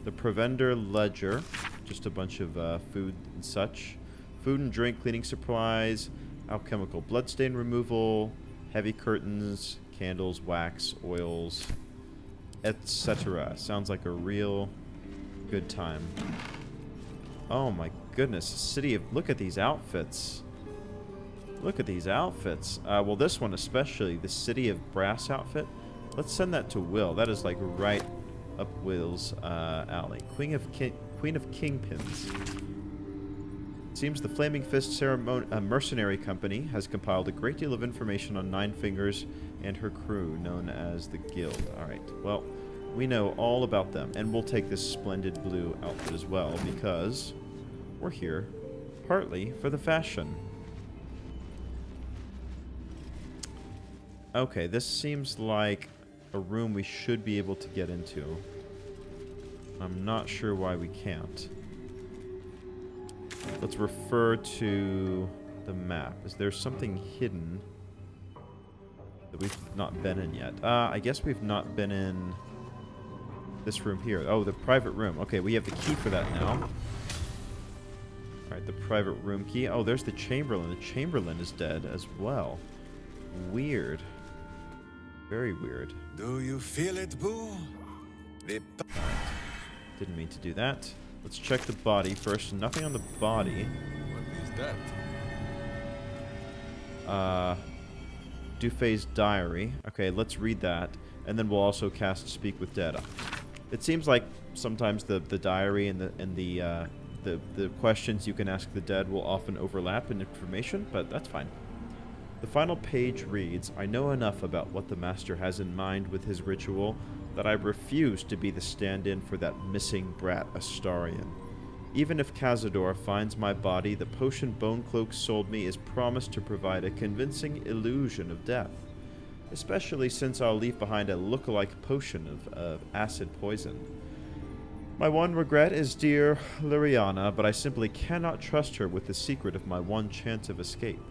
Speaker 1: The Provender Ledger. Just a bunch of food and such. Food and drink, cleaning supplies, alchemical bloodstain removal, heavy curtains, candles, wax, oils, etc. Sounds like a real good time. Oh my goodness, city of... Look at these outfits. Look at these outfits. Well, this one especially, the City of Brass outfit. Let's send that to Wyll. That is like right up Wyll's alley. Queen of Kingpins. Seems the Flaming Fist mercenary company has compiled a great deal of information on Nine Fingers and her crew, known as the Guild. Alright, well, we know all about them, and we'll take this splendid blue outfit as well, because we're here partly for the fashion. Okay, this seems like a room we should be able to get into. I'm not sure why we can't. Let's refer to the map. Is there something hidden that we've not been in yet? I guess we've not been in this room here. Oh, the private room. Okay, we have the key for that now. Alright, the private room key. Oh, there's the Chamberlain. The Chamberlain is dead as well. Weird. Very weird.
Speaker 2: Do you feel it, Boo?
Speaker 1: Didn't mean to do that. Let's check the body first. Nothing on the body.
Speaker 2: What is that?
Speaker 1: Dufay's diary. Okay, let's read that. And then we'll also cast Speak with Dead. It seems like sometimes the diary and the questions you can ask the dead will often overlap in information, but that's fine. The final page reads, I know enough about what the Master has in mind with his ritual that I refuse to be the stand-in for that missing brat Astarion. Even if Cazador finds my body, the potion Bonecloak sold me is promised to provide a convincing illusion of death, especially since I'll leave behind a look-alike potion of acid poison. My one regret is dear Liriana, but I simply cannot trust her with the secret of my one chance of escape.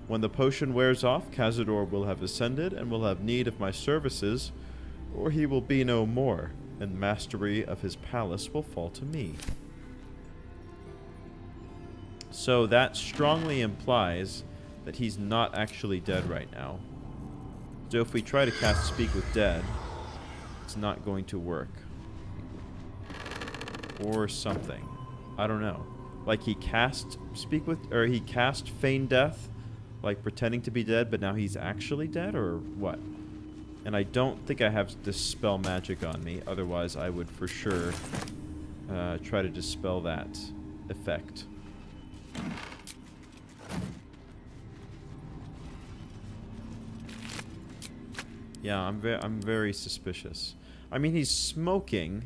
Speaker 1: When the potion wears off, Cazador will have ascended and will have need of my services, or he will be no more, and mastery of his palace will fall to me. So that strongly implies that he's not actually dead right now. So if we try to cast Speak with Dead, it's not going to work. Or something. I don't know. Like he cast he cast Feign Death, like pretending to be dead, but now he's actually dead, or what? And I don't think I have Dispel Magic on me, otherwise I would for sure try to dispel that effect. Yeah, I'm very suspicious. I mean, he's smoking,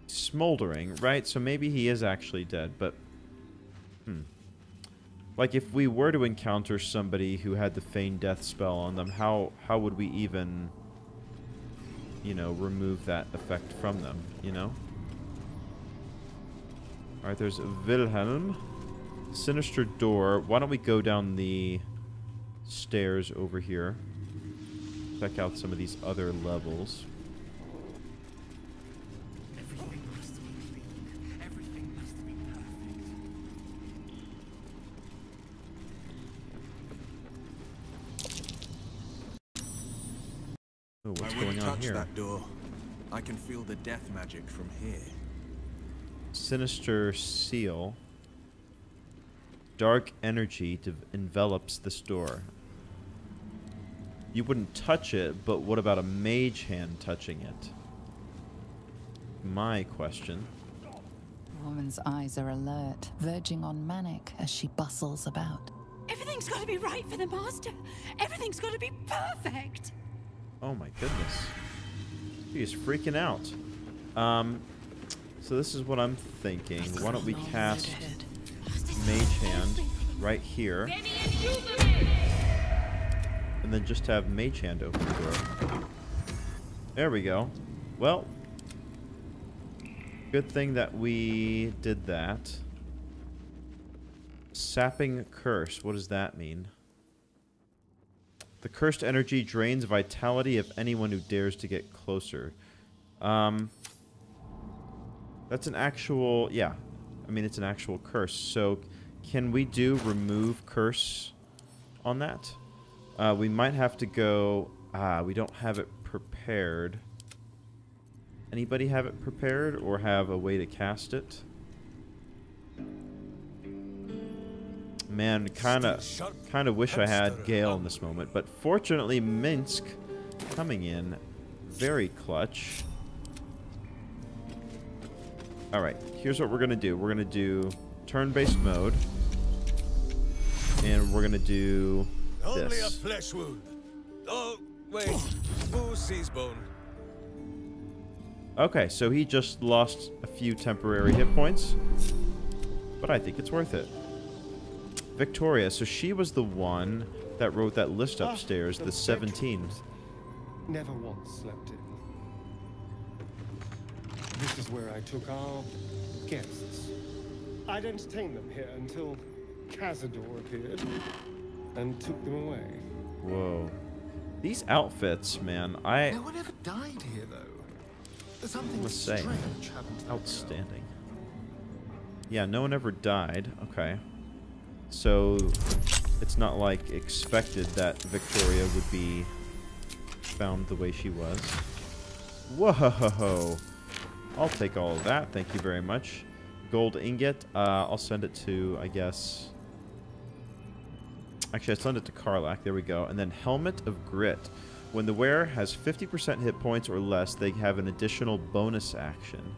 Speaker 1: smoldering, right? So maybe he is actually dead, but like, if we were to encounter somebody who had the Feign Death spell on them, how would we even, you know, remove that effect from them, you know? Alright, there's Wilhelm. Sinister door. Why don't we go down the stairs over here? Check out some of these other levels. going on here?
Speaker 14: That door. I can feel the death magic from here.
Speaker 1: Sinister seal. Dark energy envelops this door. You wouldn't touch it, but what about a mage hand touching it? My question.
Speaker 4: The woman's eyes are alert, verging on manic as she bustles about.
Speaker 13: Everything's got to be right for the master. Everything's got to be perfect.
Speaker 1: Oh my goodness. He's freaking out. So this is what I'm thinking. Why don't we cast Mage Hand right here. And then just have Mage Hand open the door. There we go. Well, good thing that we did that. Sapping Curse. What does that mean? The cursed energy drains vitality of anyone who dares to get closer. That's an actual... Yeah. I mean, it's an actual curse. So, can we do remove curse on that? We might have to go... we don't have it prepared. Anybody have it prepared or have a way to cast it? Man, kind of wish I had Gale in this moment, but fortunately Minsk coming in very clutch. All right, here's what we're gonna do. We're gonna do turn-based mode, and we're gonna do this.
Speaker 2: Only a flesh wound. Oh wait, who sees bone?
Speaker 1: Okay, so he just lost a few temporary hit points, but I think it's worth it. Victoria, so she was the one that wrote that list upstairs, the 17.
Speaker 15: Never once slept in. This is where I took our guests. I'd entertained them here until Cazador appeared and took them away.
Speaker 1: Whoa. These outfits, man,
Speaker 6: No one ever died here, though. There's something
Speaker 1: must say,
Speaker 6: strange happened to
Speaker 1: outstanding. Yeah, no one ever died. Okay. So, it's not like expected that Victoria would be found the way she was. Whoa! I'll take all of that. Thank you very much. Gold ingot. I'll send it to, I guess... Actually, I'll send it to Karlach. There we go. And then Helmet of Grit. When the wearer has 50% hit points or less, they have an additional bonus action.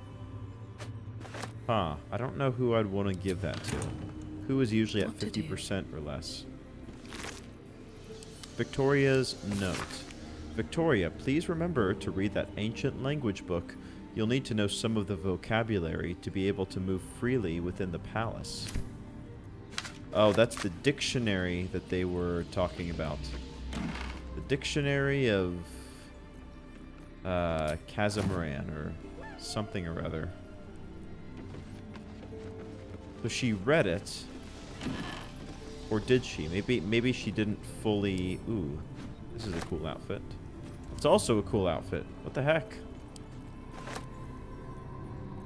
Speaker 1: Huh. I don't know who I'd want to give that to. Who is usually at 50% or less? Victoria's note. Victoria, please remember to read that ancient language book. You'll need to know some of the vocabulary to be able to move freely within the palace. Oh, that's the dictionary that they were talking about. The dictionary of Kazamaran or something or other. So she read it, or did she? Maybe she didn't fully. Ooh, this is a cool outfit. It's also a cool outfit. What the heck?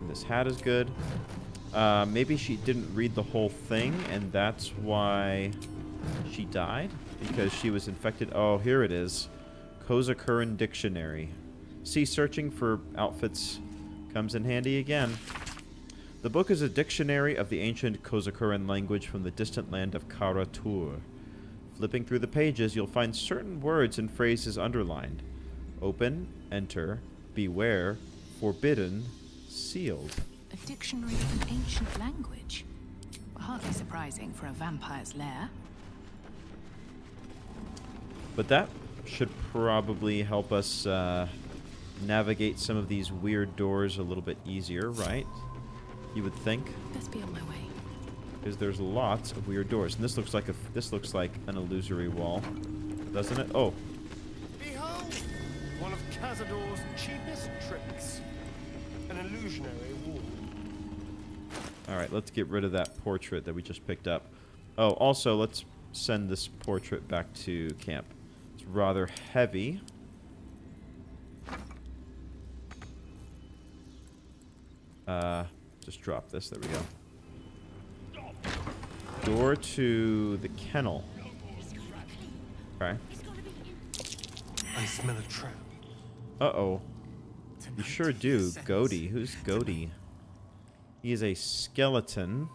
Speaker 1: And this hat is good. Maybe she didn't read the whole thing, and that's why she died, because she was infected. Oh, here it is. Kozakuran Dictionary. See, searching for outfits comes in handy again. The book is a dictionary of the ancient Kozakuran language from the distant land of Karatur. Flipping through the pages, you'll find certain words and phrases underlined. Open, enter, beware, forbidden, sealed.
Speaker 16: A dictionary of an ancient language? Hardly surprising for a vampire's lair.
Speaker 1: But that should probably help us navigate some of these weird doors a little bit easier, right? You would think.
Speaker 16: Best be on my way.
Speaker 1: Because there's lots of weird doors, and this looks like an illusory wall, doesn't it? Oh.
Speaker 15: Behold, one of Cazador's cheapest tricks, an illusionary wall.
Speaker 1: All right, let's get rid of that portrait that we just picked up. Oh, also, let's send this portrait back to camp. It's rather heavy. Just drop this. There we go. Door to the kennel. Okay.
Speaker 15: I smell a trap.
Speaker 1: Uh-oh. You sure do. Goaty. Who's Goaty? He is a skeleton.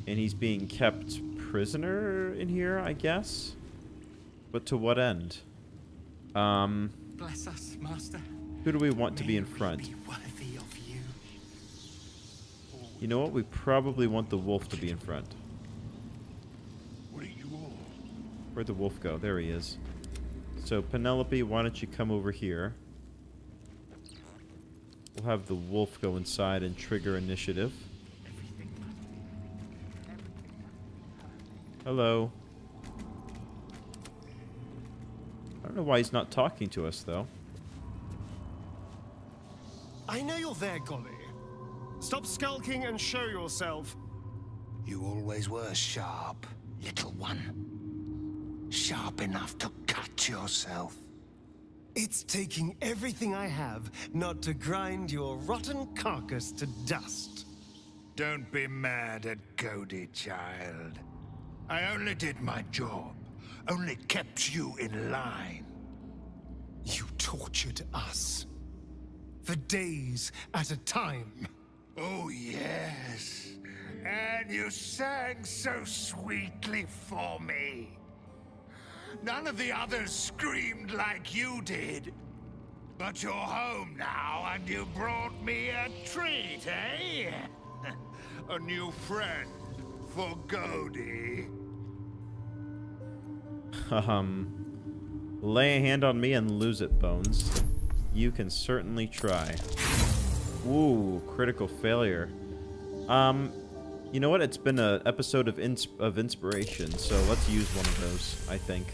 Speaker 1: And he's being kept prisoner in here, I guess? But to what end?
Speaker 10: Bless us, Master.
Speaker 1: Who do we want to be in front? You know what? We probably want the wolf to be in front. Where'd the wolf go? There he is. So, Penelope, why don't you come over here? We'll have the wolf go inside and trigger initiative. Hello. I don't know why he's not talking to us, though.
Speaker 15: I know you're there, Golly. Stop skulking and show yourself.
Speaker 17: You always were sharp, little one. Sharp enough to cut yourself.
Speaker 15: It's taking everything I have not to grind your rotten carcass to dust.
Speaker 17: Don't be mad at Cody, child. I only did my job. Only kept you in line.
Speaker 15: You tortured us. For days at a time.
Speaker 17: Oh, yes. And you sang so sweetly for me. None of the others screamed like you did. But you're home now, and you brought me a treat, eh? A new friend for Cody.
Speaker 1: Lay a hand on me and lose it, Bones. You can certainly try. Ooh, critical failure. You know what? It's been an episode of inspiration, so let's use one of those, I think.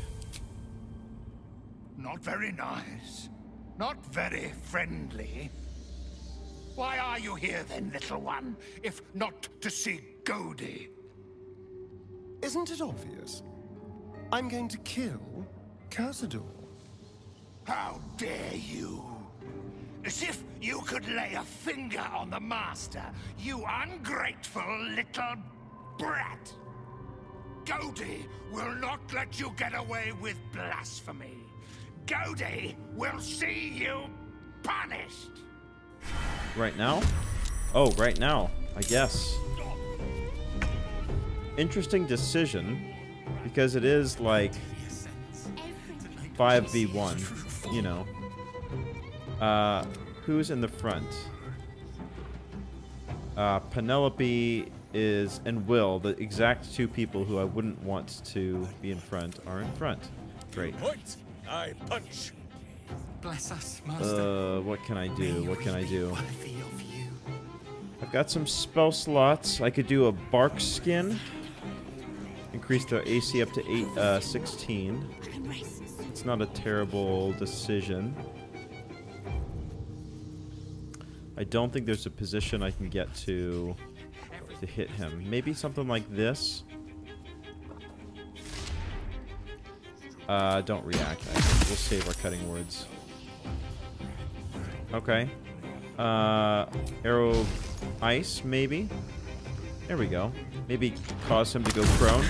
Speaker 17: Not very nice. Not very friendly. Why are you here then, little one, if not to see Cody?
Speaker 15: Isn't it obvious? I'm going to kill Cazador.
Speaker 17: How dare you? As if you could lay a finger on the Master, you ungrateful little brat! Cody will not let you get away with blasphemy. Cody will see you punished!
Speaker 1: Right now? Oh, right now, I guess. Interesting decision, because it is like 5v1, you know. Who's in the front? Penelope is, and Wyll, the exact two people who I wouldn't want to be in front, are in front. Great.
Speaker 2: Point. I punch.
Speaker 10: Bless us, Master.
Speaker 1: What can I do? What can I do? I've got some spell slots. I could do a bark skin. Increase their AC up to 16. It's not a terrible decision. I don't think there's a position I can get to hit him. Maybe something like this. Don't react. We'll save our cutting words. Okay. Arrow ice, maybe? There we go. Maybe cause him to go prone.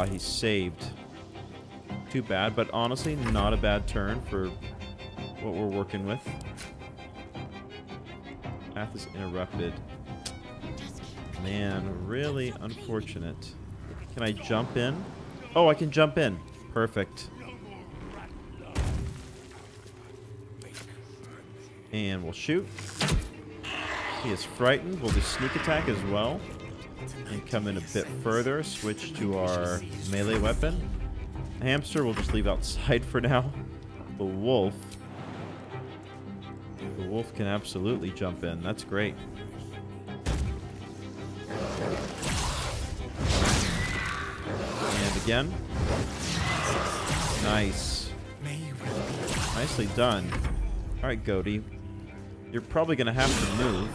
Speaker 1: He's saved. Too bad, but honestly, not a bad turn for what we're working with. Path is interrupted. Man, really unfortunate. Can I jump in? Oh, I can jump in. Perfect. And we'll shoot. He is frightened. We'll do sneak attack as well. And come in a bit further. Switch to our melee weapon. The hamster we'll just leave outside for now. The wolf. The wolf can absolutely jump in. That's great. And again. Nice. Nicely done. Alright, Cody. You're probably going to have to move.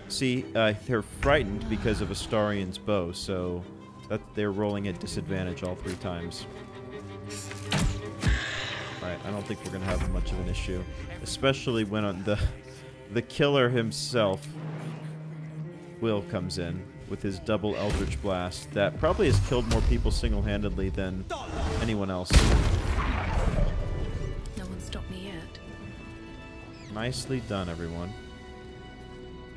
Speaker 1: See, they're frightened because of Astarion's bow, so that they're rolling at disadvantage all 3 times. Alright, I don't think we're going to have much of an issue. Especially when on the killer himself Wyll comes in with his double Eldritch Blast that probably has killed more people single-handedly than anyone else.
Speaker 16: No one stopped me yet.
Speaker 1: Nicely done, everyone.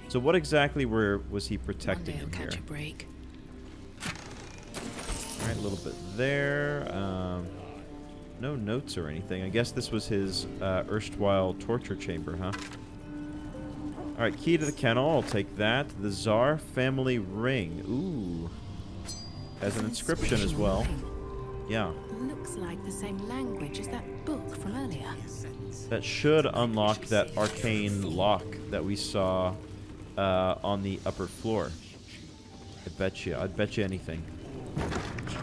Speaker 1: So what exactly was he protecting in here?
Speaker 16: Catch a break.
Speaker 1: Alright, a little bit there. No notes or anything. I guess this was his erstwhile torture chamber, huh? Alright, key to the kennel. I'll take that. The Tsar family ring. Ooh. Has an inscription as well. Yeah.
Speaker 16: Looks like the same language as that book from earlier.
Speaker 1: That should unlock that arcane lock that we saw on the upper floor. I'd bet you anything.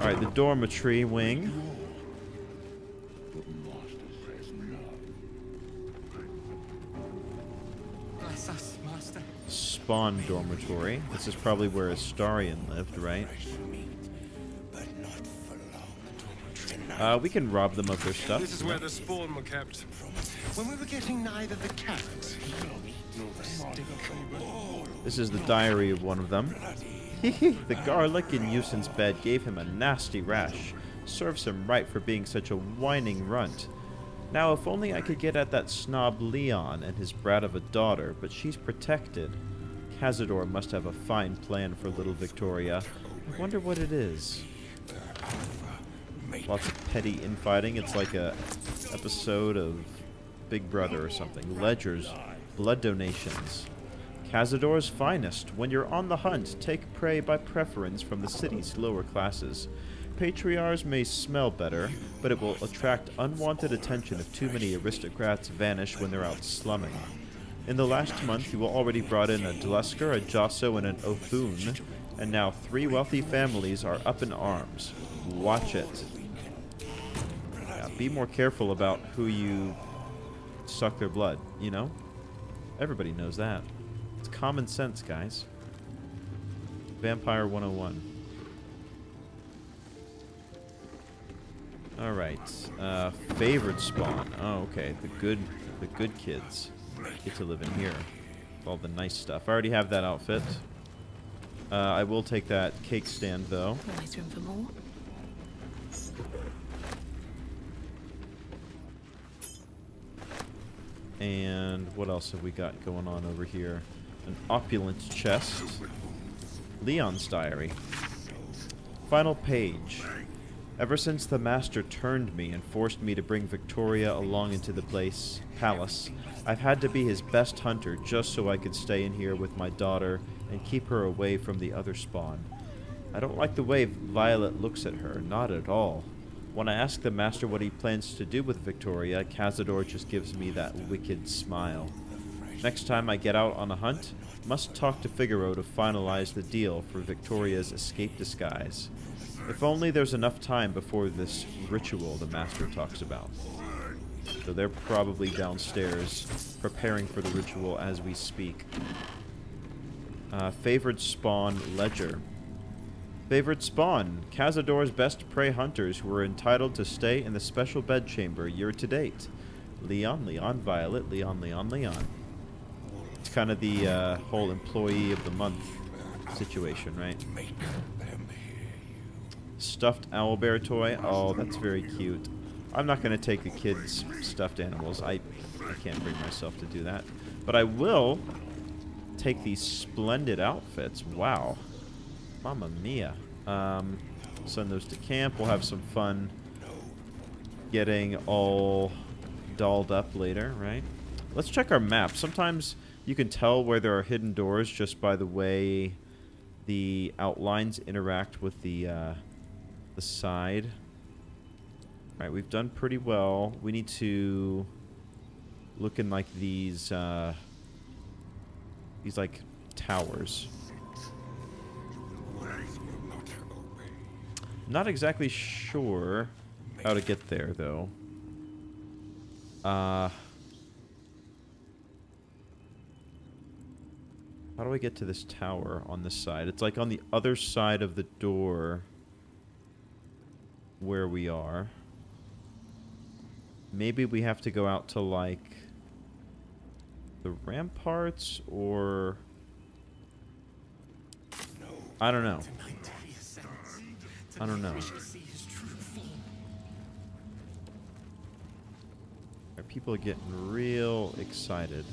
Speaker 1: Alright, the dormitory wing. Spawn dormitory. This is probably where Astarion lived, right? We can rob them of their stuff.
Speaker 15: This is where the spawn were kept. When we were getting neither the cat nor the stick.
Speaker 1: This is the diary of one of them. The garlic in Yusin's bed gave him a nasty rash. Serves him right for being such a whining runt. Now, if only I could get at that snob Leon and his brat of a daughter, but she's protected. Cazador must have a fine plan for little Victoria. I wonder what it is. Lots of petty infighting. It's like a episode of Big Brother or something. Ledgers. Blood donations. Cazador's finest. When you're on the hunt, take prey by preference from the city's lower classes. Patriarchs may smell better, but it will attract unwanted attention if too many aristocrats vanish when they're out slumming. In the last month, you already brought in a Dlusker, a Josso, and an Othun, and now 3 wealthy families are up in arms. Watch it. Yeah, be more careful about who you suck their blood, you know? Everybody knows that. It's common sense, guys. Vampire 101. Alright. Favored spawn. Oh, okay. The good kids get to live in here. With all the nice stuff. I already have that outfit. I will take that cake stand, though.
Speaker 16: Nice room for more.
Speaker 1: And what else have we got going on over here? An opulent chest. Leon's diary. Final page. Ever since the master turned me and forced me to bring Victoria along into the palace, I've had to be his best hunter just so I could stay in here with my daughter and keep her away from the other spawn. I don't like the way Violet looks at her, not at all. When I ask the master what he plans to do with Victoria, Cazador just gives me that wicked smile. Next time I get out on a hunt, must talk to Figaro to finalize the deal for Victoria's escape disguise. If only there's enough time before this ritual the master talks about. So they're probably downstairs preparing for the ritual as we speak. Favored spawn ledger. Favored spawn, Cazador's best prey hunters who are entitled to stay in the special bedchamber year to date. Leon, Leon, Violet, Leon, Leon, Leon. It's kind of the whole employee of the month situation, right? Stuffed owlbear toy. Oh, that's very cute. I'm not going to take the kids' stuffed animals. I can't bring myself to do that. But I will take these splendid outfits. Wow. Mamma mia. Send those to camp. We'll have some fun getting all dolled up later, right? Let's check our map. Sometimes you can tell where there are hidden doors just by the way the outlines interact with the side. Alright, we've done pretty well. We need to look in like these like towers. Not exactly sure how to get there though. How do I get to this tower on this side? It's like on the other side of the door where we are. Maybe we have to go out to like the ramparts or I don't know. I don't know. People are getting real excited.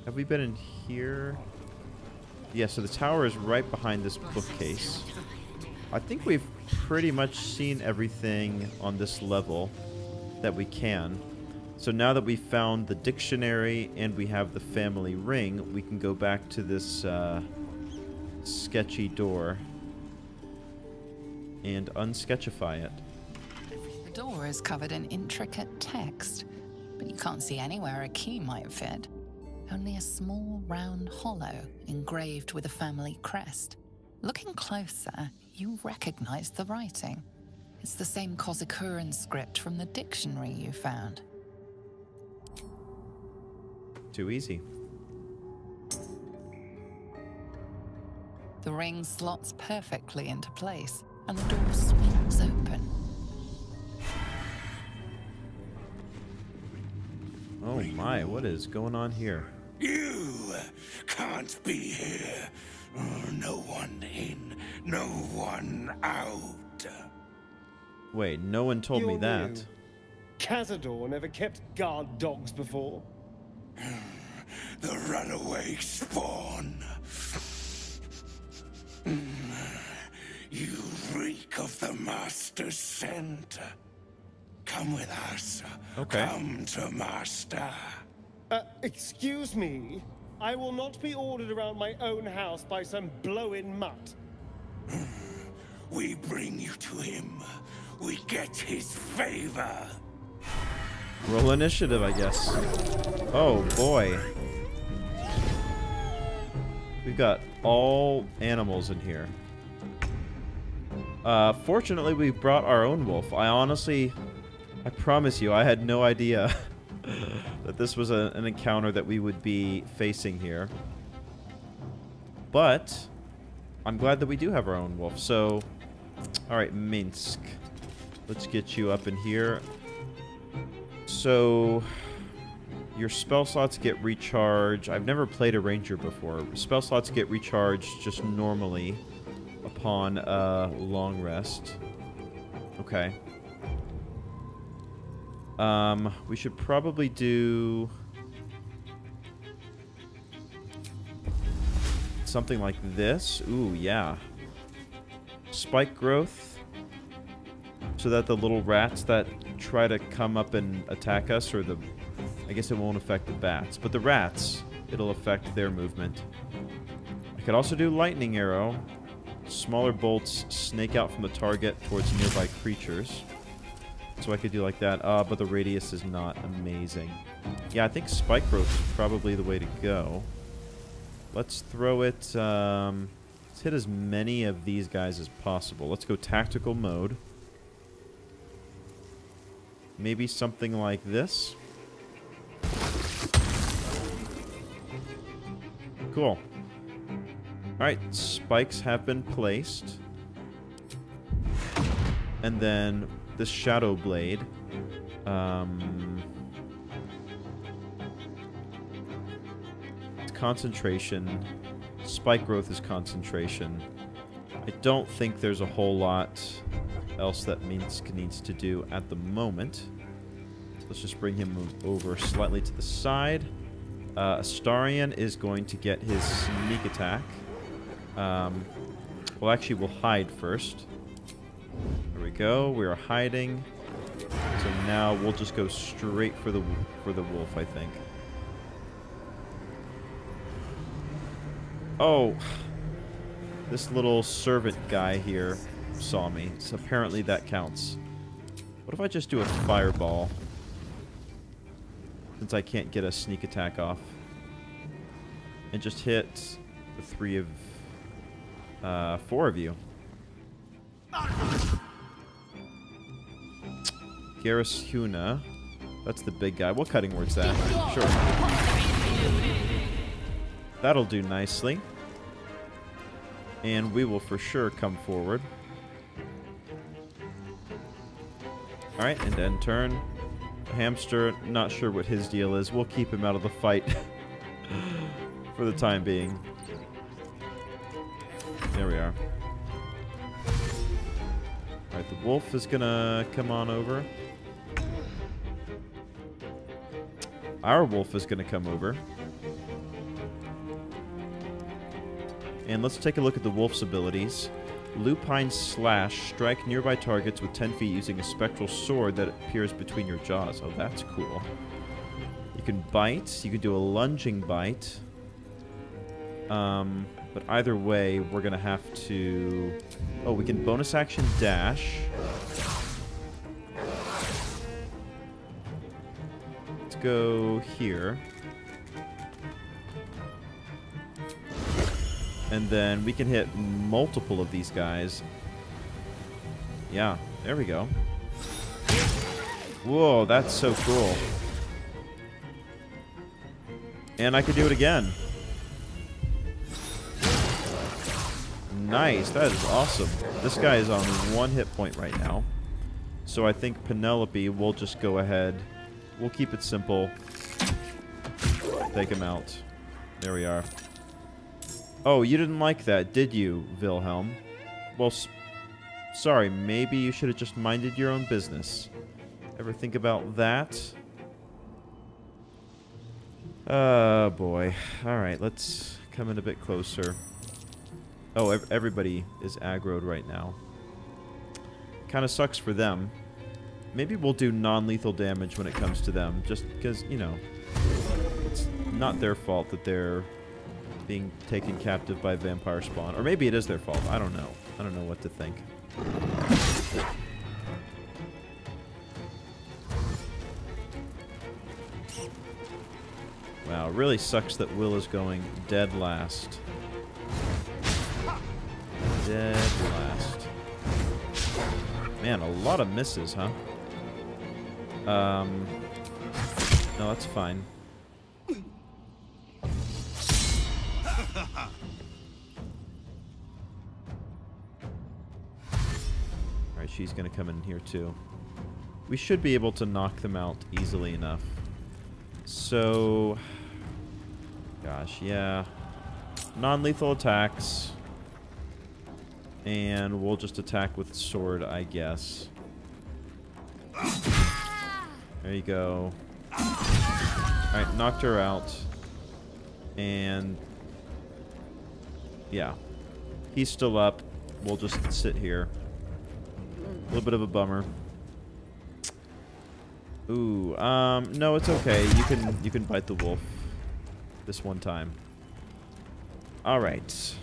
Speaker 1: Have we been in here? Yeah, so the tower is right behind this bookcase. I think we've pretty much seen everything on this level that we can. So now that we've found the dictionary and we have the family ring, we can go back to this sketchy door and unsketchify it.
Speaker 4: The door is covered in intricate text, but you can't see anywhere a key might fit. Only a small round hollow engraved with a family crest. Looking closer, you recognize the writing. It's the same Kozikuran script from the dictionary you found.
Speaker 1: Too easy.
Speaker 4: The ring slots perfectly into place, and the door swings open.
Speaker 1: Oh my, what is going on here?
Speaker 17: You can't be here. No one in, no one out.
Speaker 1: Wait, no one told me
Speaker 15: You're
Speaker 1: that.
Speaker 15: new. Cazador never kept guard dogs before.
Speaker 17: The runaway spawn. You reek of the Master's scent. Come with us.
Speaker 1: Okay.
Speaker 17: Come to Master.
Speaker 15: Excuse me? I will not be ordered around my own house by some blow-in mutt.
Speaker 17: We bring you to him. We get his favor.
Speaker 1: Roll initiative, I guess. Oh boy. We've got all animals in here. Fortunately, we brought our own wolf. I promise you, I had no idea that this was an encounter that we would be facing here. But I'm glad that we do have our own wolf. So, alright, Minsk. Let's get you up in here. So, your spell slots get recharged. I've never played a ranger before. Spell slots get recharged just normally upon a long rest. Okay. We should probably do something like this. Ooh, yeah. Spike growth, so that the little rats that try to come up and attack us, or the... I guess it won't affect the bats, but the rats, it'll affect their movement. I could also do lightning arrow. Smaller bolts snake out from the target towards nearby creatures. So I could do like that, but the radius is not amazing. Yeah, I think spike growth is probably the way to go. Let's throw it, let's hit as many of these guys as possible. Let's go tactical mode. Maybe something like this. Cool. Alright, spikes have been placed. And then this shadow blade. It's concentration. Spike growth is concentration. I don't think there's a whole lot else that Minsk needs to do at the moment. Let's just bring him over slightly to the side. Astarion is going to get his sneak attack. Well, actually, we'll hide first. There we go. We are hiding. So now we'll just go straight for the wolf, I think. Oh, this little servant guy here saw me. So apparently that counts. What if I just do a fireball? Since I can't get a sneak attack off. And just hit the four of you. Garishuna. That's the big guy. What cutting word's that? Sure. That'll do nicely. And we will for sure come forward. Alright, and end turn. Hamster, not sure what his deal is. We'll keep him out of the fight for the time being. There we are. Alright, the wolf is gonna come on over. Our wolf is gonna come over. And let's take a look at the wolf's abilities. Lupine Slash. Strike nearby targets with 10 feet using a spectral sword that appears between your jaws. Oh, that's cool. You can bite. You can do a lunging bite. But either way, we're going to have to... Oh, we can bonus action dash. Let's go here. And then we can hit multiple of these guys. Yeah, there we go. Whoa, that's so cool. And I can do it again. Nice, that is awesome. This guy is on 1 hit point right now. So I think Penelope will just go ahead. We'll keep it simple. Take him out. There we are. Oh, you didn't like that, did you, Wilhelm? Well, sorry, maybe you should have just minded your own business. Ever think about that? Oh, boy. Alright, let's come in a bit closer. Oh, everybody is aggroed right now. Kind of sucks for them. Maybe we'll do non-lethal damage when it comes to them, just because, you know, it's not their fault that they're being taken captive by vampire spawn. Or maybe it is their fault. I don't know. I don't know what to think. Wow, it really sucks that Wyll is going dead last. Dead last. Man, a lot of misses, huh? No, that's fine. Alright, she's gonna come in here too. We should be able to knock them out easily enough. So... Gosh, yeah. Non-lethal attacks. And we'll just attack with sword, I guess. There you go. Alright, knocked her out. And... yeah. He's still up. We'll just sit here. A little bit of a bummer. Ooh, no, it's okay. You can bite the wolf this one time. All right.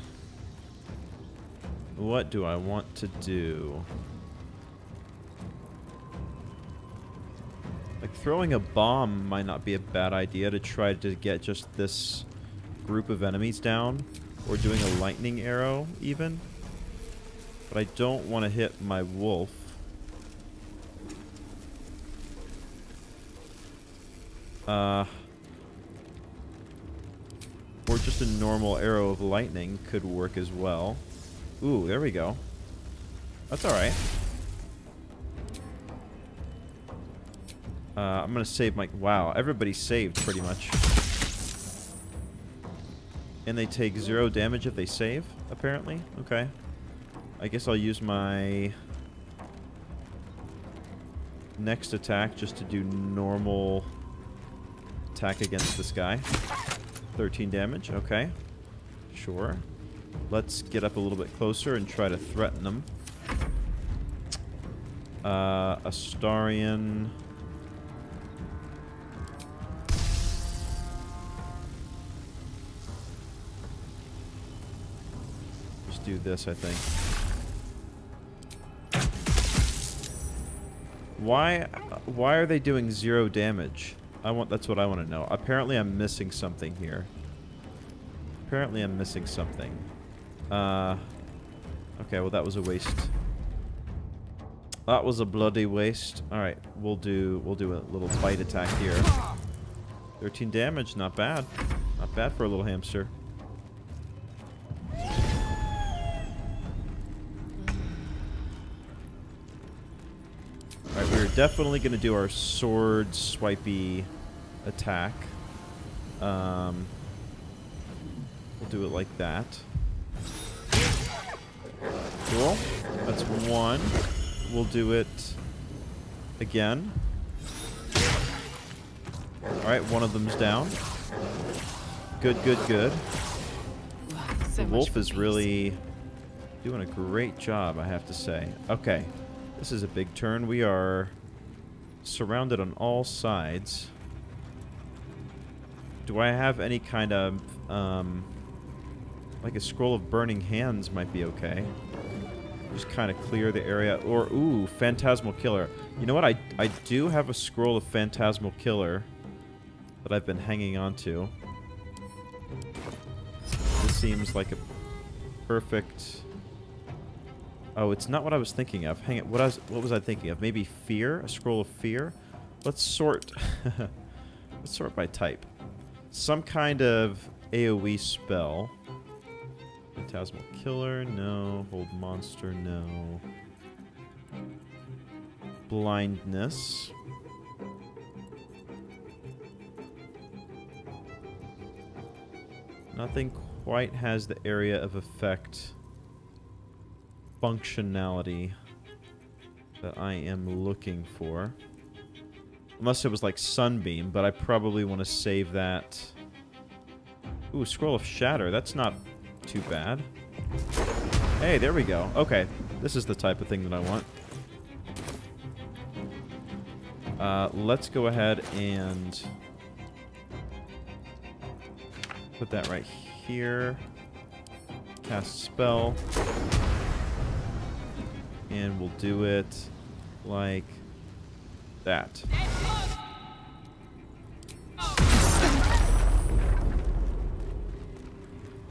Speaker 1: What do I want to do? Like, throwing a bomb might not be a bad idea to try to get just this group of enemies down, or doing a lightning arrow even. But I don't want to hit my wolf. Or just a normal arrow of lightning could work as well. Ooh, there we go. That's alright. I'm gonna save my... Wow, everybody saved pretty much. And they take 0 damage if they save, apparently. Okay. I guess I'll use my next attack just to do normal attack against this guy. 13 damage, okay. Sure. Let's get up a little bit closer and try to threaten them. Astarion. Just do this, I think. Why are they doing 0 damage? That's what I want to know. Apparently I'm missing something here. Apparently I'm missing something. Okay, well that was a waste. That was a bloody waste. Alright, we'll do a little bite attack here. 13 damage, not bad. Not bad for a little hamster. Alright, we're definitely going to do our sword swipey attack. We'll do it like that. Cool. That's one. We'll do it again. Alright, one of them's down. Good, good, good. The wolf is really doing a great job, I have to say. Okay. This is a big turn. We are surrounded on all sides. Do I have any kind of, like a scroll of burning hands might be okay. Just kind of clear the area. Or, ooh, phantasmal killer. You know what? I do have a scroll of phantasmal killer that I've been hanging on to. This seems like a perfect... Oh, it's not what I was thinking of. Hang it. What was I thinking of? Maybe fear? A scroll of fear? Let's sort... Let's sort by type. Some kind of AoE spell. Phantasmal killer, no. Hold monster, no. Blindness. Nothing quite has the area of effect functionality that I am looking for. Unless it was like Sunbeam, but I probably want to save that. Ooh, Scroll of Shatter. That's not too bad. Hey, there we go. Okay, this is the type of thing that I want. Let's go ahead and put that right here. Cast spell. And we'll do it like that.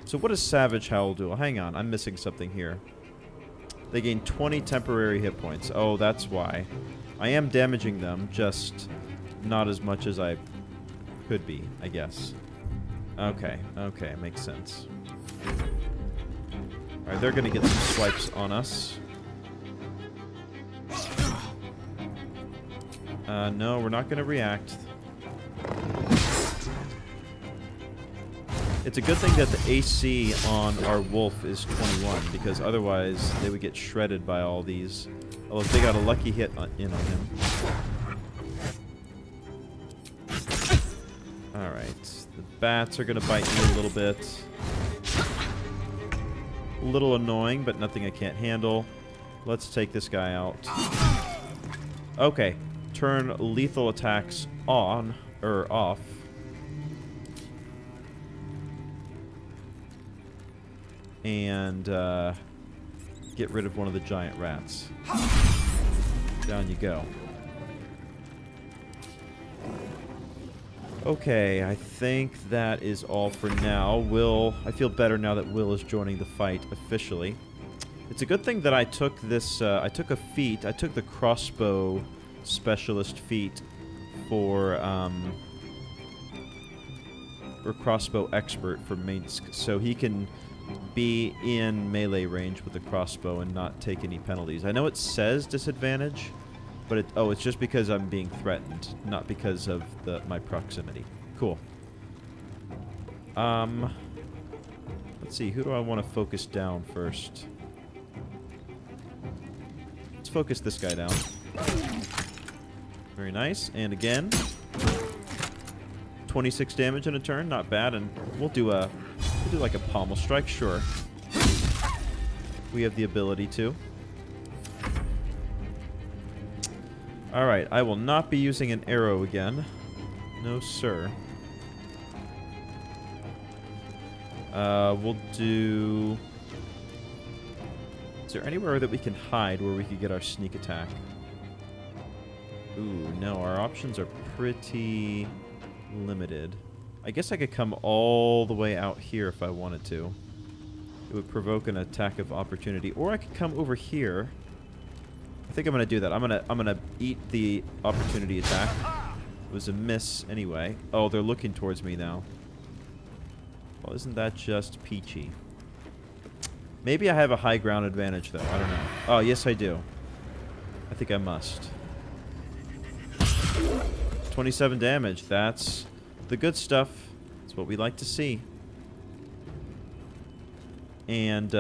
Speaker 1: So what does Savage Howl do? Hang on, I'm missing something here. They gain 20 temporary hit points. Oh, that's why. I am damaging them, just not as much as I could be, I guess. Okay, okay, makes sense. Alright, they're gonna get some swipes on us. No, we're not gonna react. It's a good thing that the AC on our wolf is 21, because otherwise they would get shredded by all these. Although they got a lucky hit in on him. Alright, the bats are gonna bite me a little bit. A little annoying, but nothing I can't handle. Let's take this guy out. Okay, turn lethal attacks on, or off. And get rid of one of the giant rats. Down you go. Okay, I think that is all for now. Wyll, I feel better now that Wyll is joining the fight officially. It's a good thing that I took this, I took a feat, I took the crossbow specialist feat for crossbow expert for Minsk, so he can be in melee range with the crossbow and not take any penalties. I know it says disadvantage, but it's just because I'm being threatened, not because of my proximity. Cool. Let's see, who do I want to focus down first? Let's focus this guy down. Very nice. And again, 26 damage in a turn, not bad. And we'll do like a pommel strike, sure. We have the ability to. Alright, I will not be using an arrow again. No, sir. We'll do... Is there anywhere that we can hide where we could get our sneak attack? Ooh, no, our options are pretty limited. I guess I could come all the way out here if I wanted to. It would provoke an attack of opportunity. Or I could come over here. I think I'm gonna do that. I'm gonna eat the opportunity attack. It was a miss anyway. Oh, they're looking towards me now. Well, isn't that just peachy? Maybe I have a high ground advantage though. I don't know. Oh, yes I do. I think I must. 27 damage. That's the good stuff. That's what we like to see. And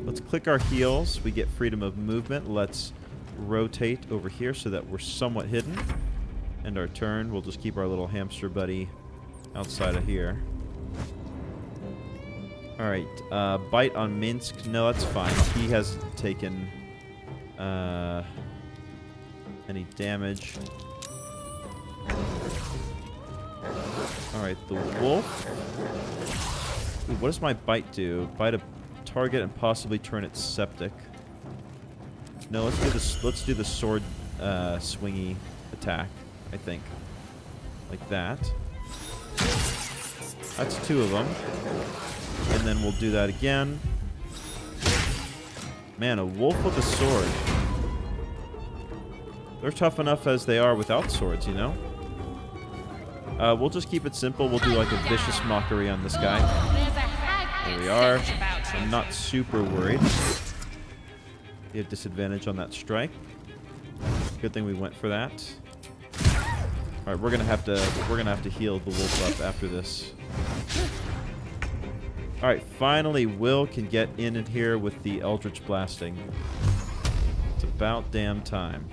Speaker 1: let's click our heels. We get freedom of movement. Let's rotate over here so that we're somewhat hidden. End our turn. We'll just keep our little hamster buddy outside of here. Alright, bite on Minsk. No, that's fine. He hasn't taken any damage. Alright, the wolf. Ooh, what does my bite do? Bite a target and possibly turn it septic. No, let's do this. Let's do the sword swingy attack, I think. Like that. That's 2 of them. And then we'll do that again. Man, a wolf with a sword. They're tough enough as they are without swords, you know? We'll just keep it simple. We'll do like a vicious mockery on this guy. There we are. I'm not super worried. You have disadvantage on that strike. Good thing we went for that. All right, we're gonna have to heal the wolf up after this. All right, finally, Wyll can get in here with the Eldritch Blasting. It's about damn time.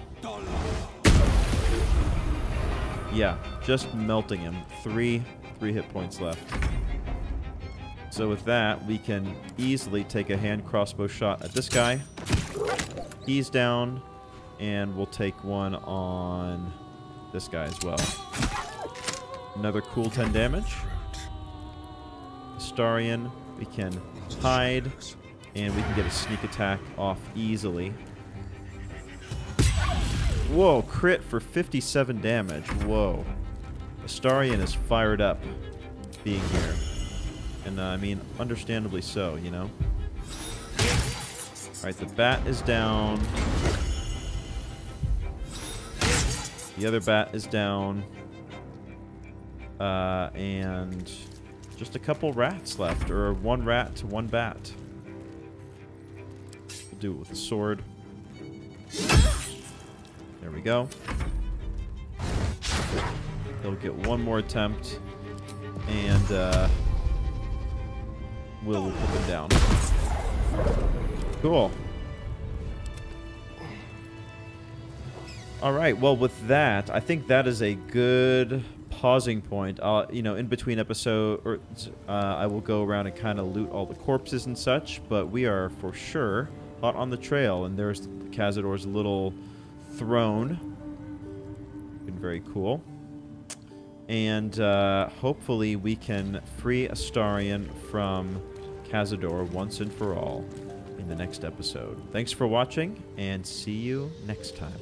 Speaker 1: Yeah, just melting him. 3 hit points left. So with that, we can easily take a hand crossbow shot at this guy. He's down, and we'll take one on this guy as well. Another cool 10 damage. Astarion, we can hide, and we can get a sneak attack off easily. Whoa, crit for 57 damage. Whoa. Astarion is fired up being here. And, I mean, understandably so, you know? Alright, the bat is down. The other bat is down. And just a couple rats left, or 1 rat to 1 bat. We'll do it with a sword. There we go. He'll get 1 more attempt, and Wyll will put them down. Cool. All right. Well, with that, I think that is a good pausing point. You know, in between episodes, I will go around and kind of loot all the corpses and such. But we are for sure hot on the trail, and there's Cazador's little throne. Been very cool. And hopefully we can free Astarion from Cazador once and for all in the next episode. Thanks for watching, and see you next time.